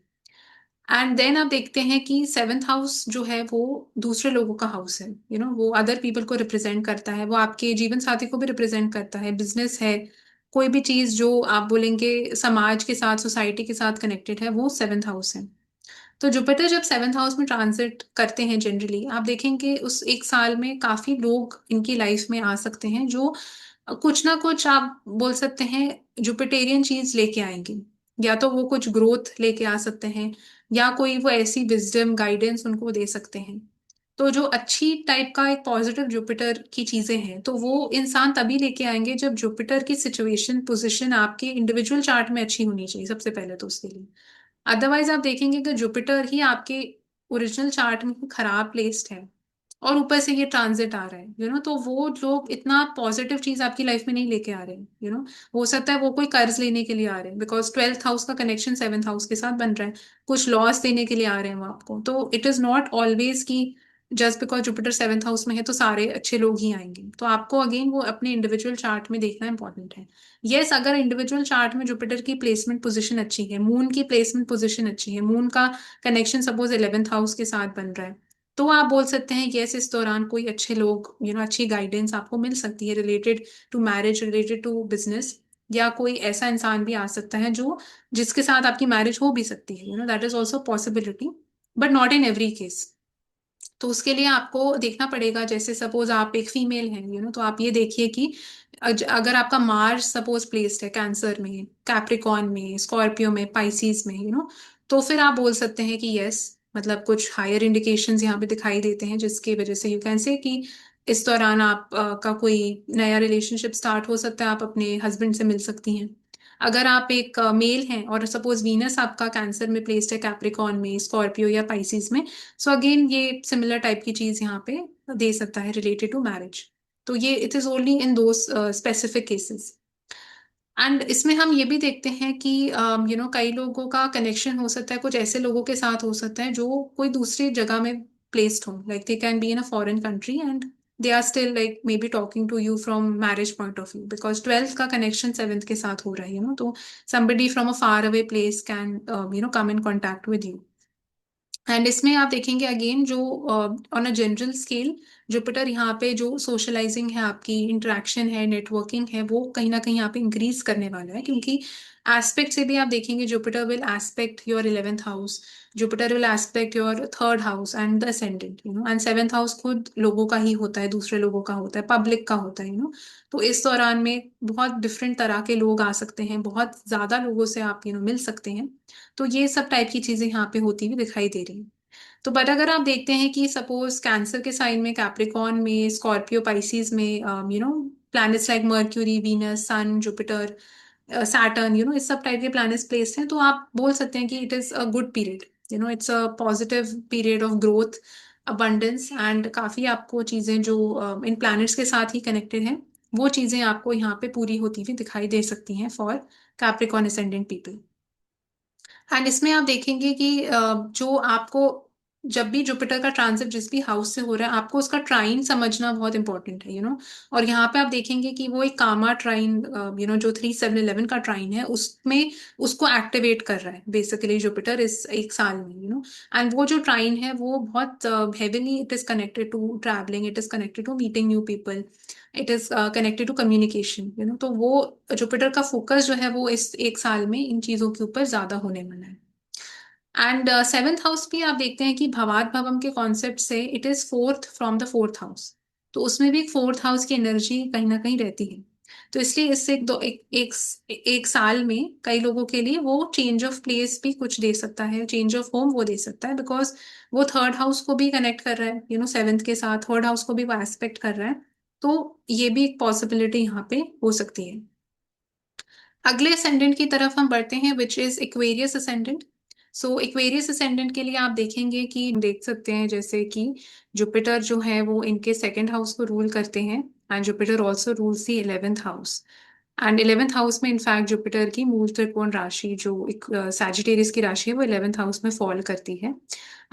And then आप देखते हैं कि सेवेंथ हाउस जो है वो दूसरे लोगों का हाउस है, वो अदर पीपल को रिप्रेजेंट करता है, वो आपके जीवन साथी को भी रिप्रेजेंट करता है, बिजनेस है, कोई भी चीज जो आप बोलेंगे समाज के साथ, सोसाइटी के साथ कनेक्टेड है, वो सेवेंथ हाउस है। तो जुपिटर जब सेवेंथ हाउस में ट्रांजिट करते हैं जनरली आप देखेंगे उस एक साल में काफी लोग इनकी लाइफ में आ सकते हैं जो कुछ ना कुछ आप बोल सकते हैं जुपिटेरियन चीज लेके आएंगे। या तो वो कुछ ग्रोथ लेके आ सकते हैं, या कोई वो ऐसी विजडम गाइडेंस उनको दे सकते हैं। तो जो अच्छी टाइप का एक पॉजिटिव जुपिटर की चीजें हैं तो वो इंसान तभी लेके आएंगे जब जुपिटर की सिचुएशन पोजीशन आपके इंडिविजुअल चार्ट में अच्छी होनी चाहिए सबसे पहले तो उसके लिए। अदरवाइज आप देखेंगे कि जुपिटर ही आपके ओरिजिनल चार्ट में खराब प्लेस्ड है और ऊपर से ये ट्रांजिट आ रहा है, तो वो लोग इतना पॉजिटिव चीज आपकी लाइफ में नहीं लेके आ रहे हैं। हो सकता है वो कोई कर्ज लेने के लिए आ रहे हैं बिकॉज ट्वेल्थ हाउस का कनेक्शन सेवेंथ हाउस के साथ बन रहा है, कुछ लॉस देने के लिए आ रहे हैं वो आपको। तो इट इज नॉट ऑलवेज कि just because Jupiter seventh house में है तो सारे अच्छे लोग ही आएंगे। तो आपको अगेन वो अपने इंडिविजुअल चार्ट में देखना इंपॉर्टेंट है। यस, अगर इंडिविजुअल चार्ट में जुपिटर की प्लेसमेंट पोजीशन अच्छी है, मून की प्लेसमेंट पोजीशन अच्छी है, मून का कनेक्शन सपोज 11th हाउस के साथ बन रहा है, तो आप बोल सकते हैं यस इस दौरान कोई अच्छे लोग, अच्छी गाइडेंस आपको मिल सकती है related to marriage, related to business, या कोई ऐसा इंसान भी आ सकता है जो जिसके साथ आपकी मैरिज हो भी सकती है, that is also possibility, but not in every case. तो उसके लिए आपको देखना पड़ेगा, जैसे सपोज आप एक फीमेल हैं, तो आप ये देखिए कि अगर आपका मार्स सपोज प्लेस्ड है कैंसर में, कैप्रिकॉन में, स्कॉर्पियो में, पाइसिस में, तो फिर आप बोल सकते हैं कि यस, मतलब कुछ हायर इंडिकेशंस यहाँ पे दिखाई देते हैं जिसकी वजह से यू कैन से कि इस दौरान आप का कोई नया रिलेशनशिप स्टार्ट हो सकता है, आप अपने हस्बैंड से मिल सकती हैं। अगर आप एक मेल हैं और सपोज वीनस आपका कैंसर में प्लेस्ड है, कैप्रिकॉन में, स्कॉर्पियो या पाइसिस में, सो अगेन ये सिमिलर टाइप की चीज यहाँ पे दे सकता है रिलेटेड टू मैरिज। तो ये इट इज ओनली इन दो स्पेसिफिक केसेस। एंड इसमें हम ये भी देखते हैं कि कई लोगों का कनेक्शन हो सकता है कुछ ऐसे लोगों के साथ हो सकता है जो कोई दूसरी जगह में प्लेस्ड हो, like they can be in a foreign country and they are still like may be talking to you from marriage point of view because twelfth का कनेक्शन सेवेंथ के साथ हो रहा है, तो somebody from a far away place can come in contact with you। And इसमें आप देखेंगे अगेन जो on a general scale Jupiter यहाँ पे जो सोशलाइजिंग है, आपकी इंटरेक्शन है, नेटवर्किंग है, वो कहीं ना कहीं यहाँ पे इंक्रीज करने वाला है, क्योंकि एस्पेक्ट से भी आप देखेंगे Jupiter will aspect your 11th house, Jupiter will aspect your third house and the ascendant, and seventh house खुद लोगों का ही होता है, दूसरे लोगों का होता है, पब्लिक का होता है, तो इस दौरान में बहुत डिफरेंट तरह के लोग आ सकते हैं, बहुत ज्यादा लोगों से आप मिल सकते हैं। तो ये सब टाइप की चीजें यहाँ पे होती हुई दिखाई दे रही हैं। तो बट अगर आप देखते हैं कि सपोज कैंसर के साइन में, कैप्रिकॉन में, स्कॉर्पियो, पाइसिस में, planets like Mercury, Venus, sun, Jupiter, Saturn, इस सब टाइप के प्लैनेट्स प्लेस हैं, तो आप बोल सकते हैं कि it is a good period, it's a positive period of growth, abundance, and काफी आपको चीजें जो इन प्लैनेट्स के साथ ही कनेक्टेड हैं वो चीजें आपको यहाँ पे पूरी होती हुई दिखाई दे सकती हैं for Capricorn ascendant people. And इसमें आप देखेंगे कि जो आपको जब भी जुपिटर का ट्रांजिट जिस भी हाउस से हो रहा है आपको उसका ट्राइन समझना बहुत इंपॉर्टेंट है, और यहाँ पे आप देखेंगे कि वो एक कामा ट्राइन, जो 3 7 11 का ट्राइन है उसमें उसको एक्टिवेट कर रहा है बेसिकली जुपिटर इस एक साल में, एंड वो जो ट्राइन है वो बहुत heavily it is connected to travelling, it is connected to meeting new people, it is connected to communication, तो वो जुपिटर का फोकस जो है वो इस एक साल में इन चीजों के ऊपर ज्यादा होने वाला है। एंड सेवेंथ हाउस भी आप देखते हैं कि भवात भवम के कॉन्सेप्ट से it is fourth from the fourth house, तो उसमें भी फोर्थ हाउस की एनर्जी कहीं ना कहीं रहती है। तो इसलिए इससे एक साल में कई लोगों के लिए वो चेंज ऑफ प्लेस भी कुछ दे सकता है, चेंज ऑफ होम वो दे सकता है, बिकॉज वो थर्ड हाउस को भी कनेक्ट कर रहा है, सेवेंथ के साथ थर्ड हाउस को भी वो एस्पेक्ट कर रहा है। तो ये भी एक पॉसिबिलिटी यहाँ पे हो सकती है। अगले असेंडेंट की तरफ हम बढ़ते हैं which is Aquarius ascendant. So Aquarius ascendant के लिए आप देखेंगे कि देख सकते हैं जैसे कि जुपिटर जो है वो इनके सेकंड हाउस को रूल करते हैं, and Jupiter also rules the 11th house. And 11th house में इनफैक्ट जुपिटर की मूल त्रिकोण राशि जो एक सैजिटेरियस की राशि है वो 11th हाउस में फॉल करती है।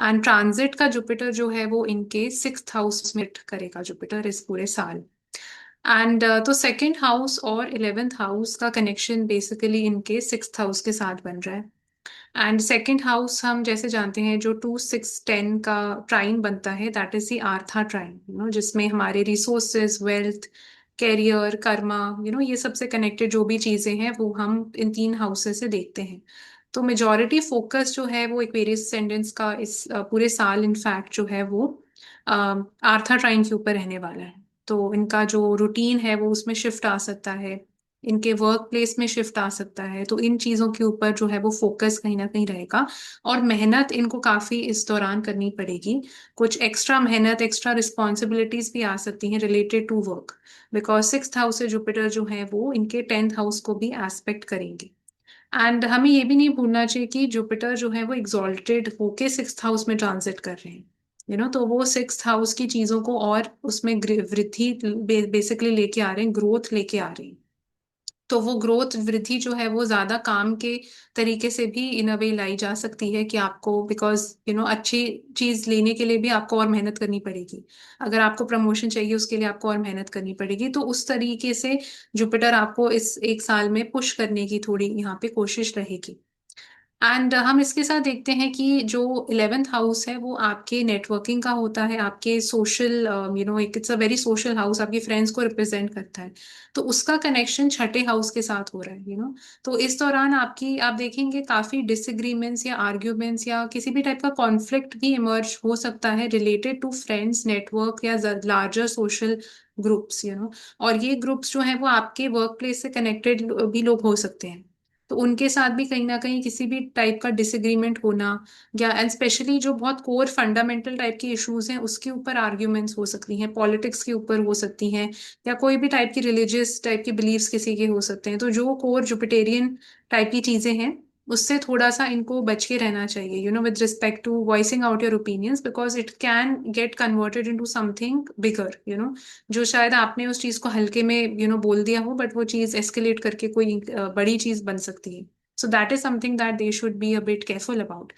एंड ट्रांजिट का जुपिटर जो है वो इनके 6th हाउस में करेगा जुपिटर इस पूरे साल। एंड तो सेकंड हाउस और 11th हाउस का कनेक्शन बेसिकली इनके 6th हाउस के साथ बन रहा है। एंड सेकंड हाउस हम जैसे जानते हैं, जो 2 6 10 का ट्राइन बनता है, दैट इज द आर्था ट्राइन, जिसमें हमारे रिसोर्सेज, वेल्थ, कैरियर, कर्मा, ये सबसे कनेक्टेड जो भी चीजें हैं वो हम इन 3 हाउसेस से देखते हैं। तो मेजॉरिटी फोकस जो है वो एक्वेरियस असेंडेंट्स का इस पूरे साल इनफैक्ट जो है वो आर्था ट्राइन के ऊपर रहने वाला है। तो इनका जो रूटीन है वो उसमें शिफ्ट आ सकता है, इनके वर्क प्लेस में शिफ्ट आ सकता है, तो इन चीजों के ऊपर जो है वो फोकस कहीं ना कहीं रहेगा। और मेहनत इनको काफी इस दौरान करनी पड़ेगी। कुछ एक्स्ट्रा मेहनत, एक्स्ट्रा रिस्पॉन्सिबिलिटीज भी आ सकती हैं related to work, because 6th house से जुपिटर जो है वो इनके 10th हाउस को भी एस्पेक्ट करेंगे। एंड हमें ये भी नहीं भूलना चाहिए कि जुपिटर जो है वो एग्जॉल्टेड होके 6th हाउस में ट्रांजिट कर रहे हैं। तो वो 6th हाउस की चीजों को और उसमें वृद्धि बेसिकली लेके आ रहे हैं, ग्रोथ लेके आ रहे हैं। तो वो ग्रोथ वृद्धि जो है वो ज्यादा काम के तरीके से भी इन अ वे लाई जा सकती है कि आपको, बिकॉज अच्छी चीज लेने के लिए भी आपको और मेहनत करनी पड़ेगी। अगर आपको प्रमोशन चाहिए उसके लिए आपको और मेहनत करनी पड़ेगी, तो उस तरीके से जुपिटर आपको इस एक साल में पुश करने की थोड़ी यहाँ पे कोशिश रहेगी। एंड हम इसके साथ देखते हैं कि जो 11th हाउस है वो आपके नेटवर्किंग का होता है, आपके सोशल, एक it's a very social house, आपके फ्रेंड्स को रिप्रेजेंट करता है। तो उसका कनेक्शन 6ठे हाउस के साथ हो रहा है। तो इस दौरान आपकी, आप देखेंगे काफी डिसएग्रीमेंट्स या आर्ग्यूमेंट्स या किसी भी टाइप का कॉन्फ्लिक्ट भी इमर्ज हो सकता है रिलेटेड टू फ्रेंड्स, नेटवर्क या लार्जर सोशल ग्रुप्स। और ये ग्रुप्स जो है वो आपके वर्क प्लेस से कनेक्टेड भी लोग हो सकते हैं। तो उनके साथ भी कहीं ना कहीं किसी भी टाइप का डिसएग्रीमेंट होना, या एंड स्पेशली जो बहुत कोर फंडामेंटल टाइप की इश्यूज हैं उसके ऊपर आर्ग्यूमेंट्स हो सकती हैं, पॉलिटिक्स के ऊपर हो सकती हैं, या कोई भी टाइप की रिलीजियस टाइप की बिलीव्स किसी के हो सकते हैं। तो जो कोर जुपिटेरियन टाइप की चीजें हैं उससे थोड़ा सा इनको बच के रहना चाहिए, with respect to voicing out your opinions, because it can get converted into something bigger, जो शायद आपने उस चीज को हल्के में बोल दिया हो, बट वो चीज एस्केलेट करके कोई बड़ी चीज बन सकती है। सो that is something that they should be a bit careful about.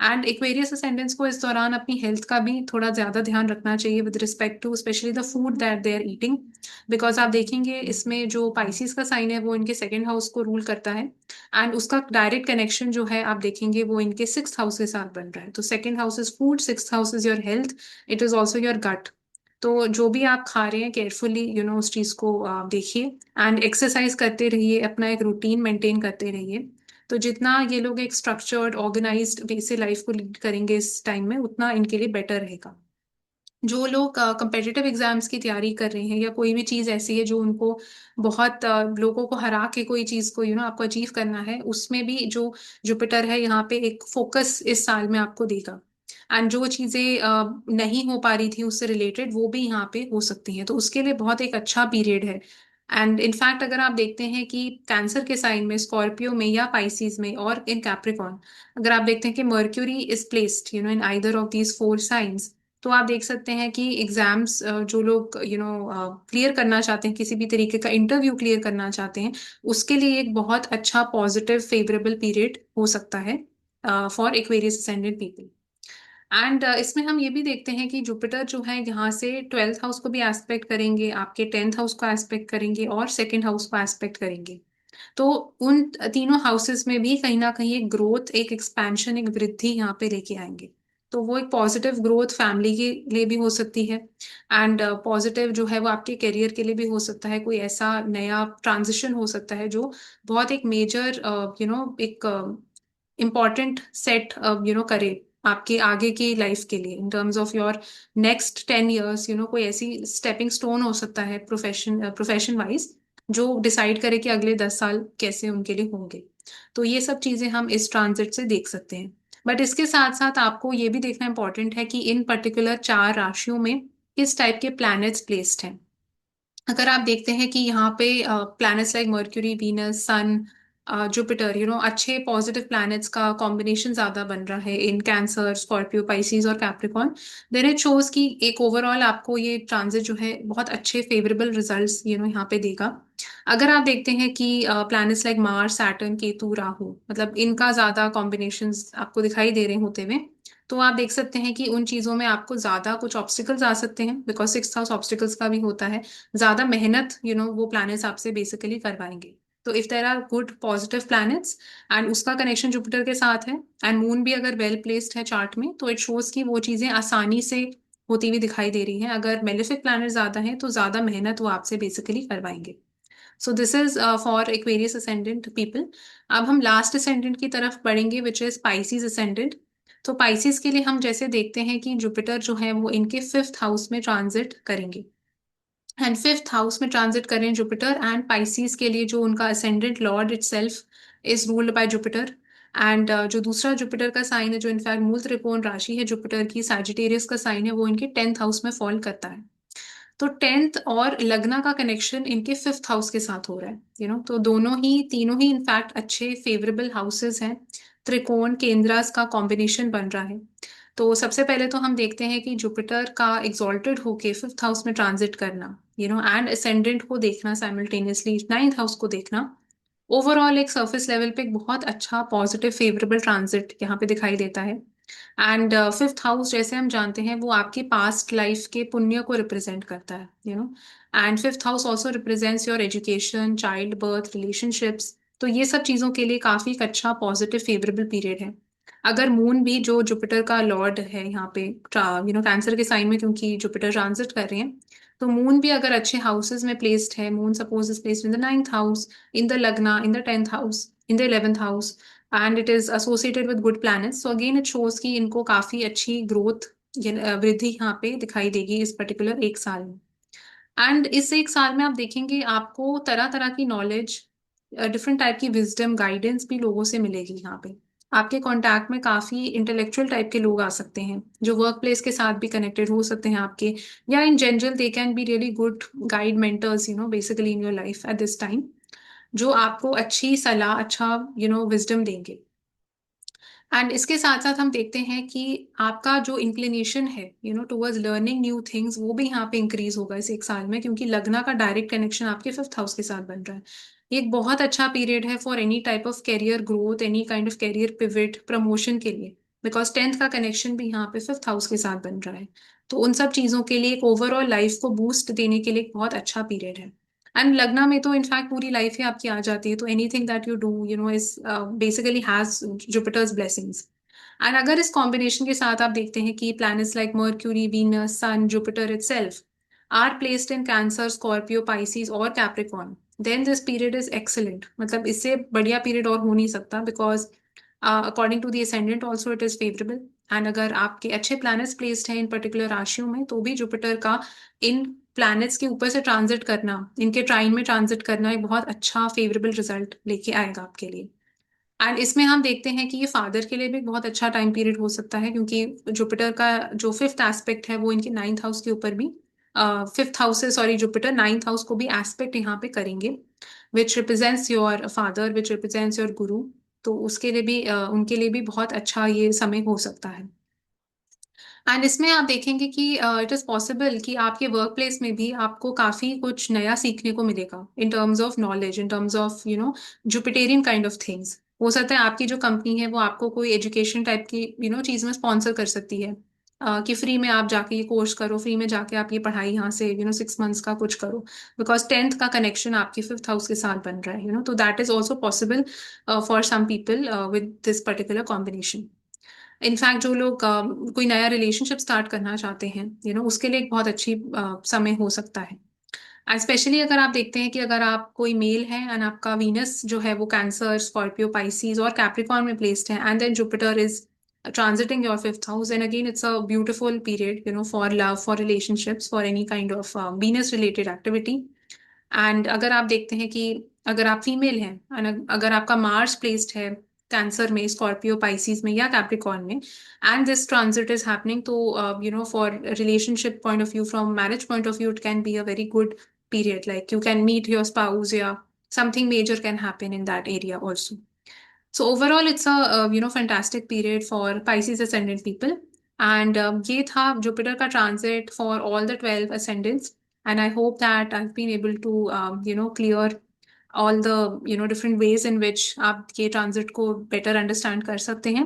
And Aquarius ascendants को इस दौरान अपनी हेल्थ का भी थोड़ा ज्यादा ध्यान रखना चाहिए with respect to specially the food that they are eating. Because आप देखेंगे इसमें जो पाइसिस का साइन है वो इनके 2nd हाउस को रूल करता है। एंड उसका डायरेक्ट कनेक्शन जो है आप देखेंगे वो इनके 6th हाउस के साथ बन रहा है। तो 2nd house is food, 6th house is your health, it is also your gut. तो जो भी आप खा रहे हैं केयरफुली उस चीज को देखिए। एंड एक्सरसाइज करते रहिए, अपना एक रूटीन मेंटेन करते रहिए। तो जितना ये लोग एक स्ट्रक्चर्ड ऑर्गेनाइज्ड वे से लाइफ को लीड करेंगे इस टाइम में, उतना इनके लिए बेटर रहेगा। जो लोग कंपेटिटिव एग्जाम्स की तैयारी कर रहे हैं, या कोई भी चीज ऐसी है जो उनको बहुत लोगों को हरा के कोई चीज को आपको अचीव करना है, उसमें भी जो जुपिटर है यहाँ पे एक फोकस इस साल में आपको देगा। एंड जो चीजें नहीं हो पा रही थी उससे रिलेटेड, वो भी यहाँ पे हो सकती हैं, तो उसके लिए बहुत एक अच्छा पीरियड है। एंड इनफैक्ट अगर आप देखते हैं कि कैंसर के साइन में, स्कॉर्पियो में या पाइसिस में और इन कैप्रिकॉर्न, अगर आप देखते हैं कि mercury is placed in either of these 4 science, तो आप देख सकते हैं कि एग्जाम्स जो लोग क्लियर करना चाहते हैं, किसी भी तरीके का इंटरव्यू क्लियर करना चाहते हैं, उसके लिए एक बहुत अच्छा पॉजिटिव फेवरेबल पीरियड हो सकता है for Aquarius ascendant people. And इसमें हम ये भी देखते हैं कि जुपिटर जो है यहाँ से 12th हाउस को भी एस्पेक्ट करेंगे, आपके 10th हाउस को एस्पेक्ट करेंगे और 2nd हाउस को एस्पेक्ट करेंगे। तो उन तीनों हाउसेस में भी कहीं ना कहीं एक ग्रोथ, एक एक्सपेंशन, एक वृद्धि यहाँ पे लेके आएंगे। तो वो एक पॉजिटिव ग्रोथ फैमिली के लिए भी हो सकती है। एंड पॉजिटिव जो है वो आपके करियर के लिए भी हो सकता है, कोई ऐसा नया ट्रांजिशन हो सकता है जो बहुत एक मेजर एक इम्पॉर्टेंट सेट करे आपके आगे की लाइफ के लिए, इन terms of your next 10 years। कोई ऐसी स्टेपिंग स्टोन हो सकता है प्रोफेशन वाइज, जो डिसाइड करे कि अगले 10 साल कैसे उनके लिए होंगे। तो ये सब चीजें हम इस ट्रांजिट से देख सकते हैं। बट इसके साथ साथ आपको ये भी देखना इंपॉर्टेंट है कि इन पर्टिकुलर 4 राशियों में किस टाइप के प्लैनेट्स प्लेस्ड हैं। अगर आप देखते हैं कि यहाँ पे planets like Mercury, Venus, sun, Jupiter, अच्छे पॉजिटिव प्लैनेट्स का कॉम्बिनेशन ज्यादा बन रहा है इन कैंसर, स्कॉर्पियो, पाइसिस और कैप्रिकॉर्न, देन इट शोज कि एक ओवरऑल आपको ये ट्रांजिट जो है बहुत अच्छे फेवरेबल रिजल्ट्स यहाँ पे देगा। अगर आप देखते हैं कि planets like Mars, Saturn, Ketu, Rahu, मतलब इनका ज्यादा कॉम्बिनेशंस आपको दिखाई दे रहे होते हुए, तो आप देख सकते हैं कि उन चीजों में आपको ज्यादा कुछ ऑब्स्टिकल्स आ सकते हैं, बिकॉज 6th हाउस ऑब्स्टिकल्स का भी होता है। ज्यादा मेहनत वो प्लैनेट्स आपसे बेसिकली करवाएंगे। तो if there are good positive planets and उसका कनेक्शन जुपिटर के साथ है एंड मून भी अगर वेल प्लेस्ड है चार्ट में, तो इट शोज कि वो चीजें आसानी से होती हुई दिखाई दे रही हैं। अगर मेलेफिक प्लैनेट ज्यादा है तो ज्यादा मेहनत वो आपसे बेसिकली करवाएंगे। सो this is for Aquarius ascendant people. अब हम लास्ट असेंडेंट की तरफ बढ़ेंगे विच इज पाइसिस असेंडेंट। तो पाइसिस के लिए हम जैसे देखते हैं कि जुपिटर जो है वो इनके फिफ्थ हाउस में ट्रांजिट करेंगे, एंड फिफ्थ हाउस में ट्रांजिट करें जुपिटर, एंड पाइसिस के लिए जो उनका ascendant Lord itself is ruled by Jupiter. And जो दूसरा जुपिटर का साइन है, जो इनफैक्ट मूल त्रिकोण राशि है जुपिटर की, सैजिटेरियस का साइन है, वो इनके टेंथ हाउस में फॉल करता है। तो टेंथ और लग्ना का कनेक्शन इनके फिफ्थ हाउस के साथ हो रहा है, तो दोनों ही तीनों ही इनफैक्ट अच्छे फेवरेबल हाउसेस हैं। त्रिकोण केंद्रास का कॉम्बिनेशन बन रहा है। तो सबसे पहले तो हम देखते हैं कि जुपिटर का एग्जॉल्टेड होके फिफ्थ हाउस में ट्रांजिट करना, एंड असेंडेंट को देखना साइमल्टेनियसली, नाइन्थ हाउस को देखना, ओवरऑल एक सरफेस लेवल पे एक बहुत अच्छा पॉजिटिव फेवरेबल ट्रांजिट यहाँ पे दिखाई देता है। एंड फिफ्थ हाउस जैसे हम जानते हैं वो आपकी पास्ट लाइफ के पुण्य को रिप्रेजेंट करता है, and fifth house also represents your education, child birth, relationships. तो ये सब चीजों के लिए काफी एक अच्छा पॉजिटिव फेवरेबल पीरियड है। अगर मून भी, जो जुपिटर का लॉर्ड है यहाँ पे, कैंसर के साइन में क्योंकि जुपिटर ट्रांजिट कर रहे हैं, तो मून भी अगर अच्छे हाउसेस में प्लेस्ड है, moon suppose is placed in the ninth house, in the lagna, in the 10th house, in the 11th house, and it is associated with good planets. So again it shows कि इनको काफी अच्छी growth, वृद्धि यहाँ पे दिखाई देगी इस पर्टिकुलर एक साल में। एंड इस एक साल में आप देखेंगे आपको तरह तरह की नॉलेज, डिफरेंट टाइप की विजडम, गाइडेंस भी लोगों से मिलेगी यहाँ पे। आपके कांटेक्ट में काफी इंटेलेक्चुअल टाइप के लोग आ सकते हैं जो वर्क प्लेस के साथ भी कनेक्टेड हो सकते हैं आपके, या in general they can be really good guide mentors, basically in your life at this time, जो आपको अच्छी सलाह, अच्छा विजडम देंगे। एंड इसके साथ साथ हम देखते हैं कि आपका जो इंक्लिनेशन है टुवर्ड्स लर्निंग न्यू थिंग्स, वो भी यहाँ पे इंक्रीज होगा इस एक साल में, क्योंकि लग्ना का डायरेक्ट कनेक्शन आपके फिफ्थ हाउस के साथ बन रहा है। ये एक बहुत अच्छा पीरियड है for any type of career growth, any kind of career pivot, promotion के लिए, बिकॉज टेंथ का कनेक्शन भी यहाँ पे फिफ्थ हाउस के साथ बन रहा है। तो उन सब चीजों के लिए, एक ओवरऑल लाइफ को बूस्ट देने के लिए एक बहुत अच्छा पीरियड है। एंड लग्ना में तो इनफैक्ट पूरी लाइफ ही आपकी आ जाती है, तो anything that you do is basically has Jupiter's blessings. And अगर इस कॉम्बिनेशन के साथ आप देखते हैं कि planets like Mercury, Venus, sun, Jupiter itself are placed in Cancer, Scorpio, Pisces और Capricorn, then this period is excellent. मतलब इससे बढ़िया पीरियड और हो नहीं सकता, because according to the ascendant also it is favourable. And अगर आपके अच्छे प्लैनेट्स प्लेस्ड हैं इन पर्टिकुलर राशियों में, तो भी जुपिटर का इन प्लैनेट्स के ऊपर से ट्रांजिट करना, इनके ट्राइन में ट्रांजिट करना, एक बहुत अच्छा फेवरेबल रिजल्ट लेके आएगा आपके लिए। एंड इसमें हम देखते हैं कि ये फादर के लिए भी बहुत अच्छा टाइम पीरियड हो सकता है, क्योंकि जुपिटर का जो फिफ्थ एस्पेक्ट है वो इनके नाइन्थ हाउस के ऊपर भी, फिफ्थ हाउस से, सॉरी, जुपिटर नाइन्थ हाउस को भी एस्पेक्ट यहाँ पे करेंगे, विच represents your father, which represents your गुरु। तो उसके लिए भी उनके लिए भी बहुत अच्छा ये समय हो सकता है। एंड इसमें आप देखेंगे कि इट इज पॉसिबल कि आपके वर्क प्लेस में भी आपको काफी कुछ नया सीखने को मिलेगा, in terms of knowledge, in terms of Jupiterian kind of things. हो सकता है आपकी जो कंपनी है वो आपको कोई एजुकेशन टाइप की चीज में स्पॉन्सर कर सकती है, कि फ्री में आप जाके ये कोर्स करो, फ्री में जाके आप ये पढ़ाई यहाँ से 6 मंथ्स का कुछ करो, बिकॉज टेंथ का कनेक्शन आपके फिफ्थ हाउस के साथ बन रहा है, तो that is also possible for some people with this particular combination. In fact जो लोग कोई नया रिलेशनशिप स्टार्ट करना चाहते हैं, उसके लिए एक बहुत अच्छी समय हो सकता है। एंड स्पेशली अगर आप देखते हैं कि अगर आप कोई मेल है एंड आपका वीनस जो है वो कैंसर, स्कॉर्पियो, पाइसीज और कैप्रिकॉर्न में प्लेस्ड है, and then Jupiter is transiting your fifth house, and again it's a beautiful period for love, for relationships, for any kind of venus related activity. And अगर आप देखते हैं कि अगर आप फीमेल हैं, अगर आपका मार्स प्लेस्ड है कैंसर में, स्कॉर्पियो, पाइसिस में या कैप्रिकॉर्न में, and this transit is happening, तो for relationship point of view, from marriage point of view, it can be a very good period, like you can meet your spouse, yeah, something major can happen in that area also. So overall it's a fantastic period for Pisces ascendant people. And ये था Jupiter का transit for all the 12 ascendants. And I hope that I've been able to clear all the different ways in which आप ये transit को better understand कर सकते हैं.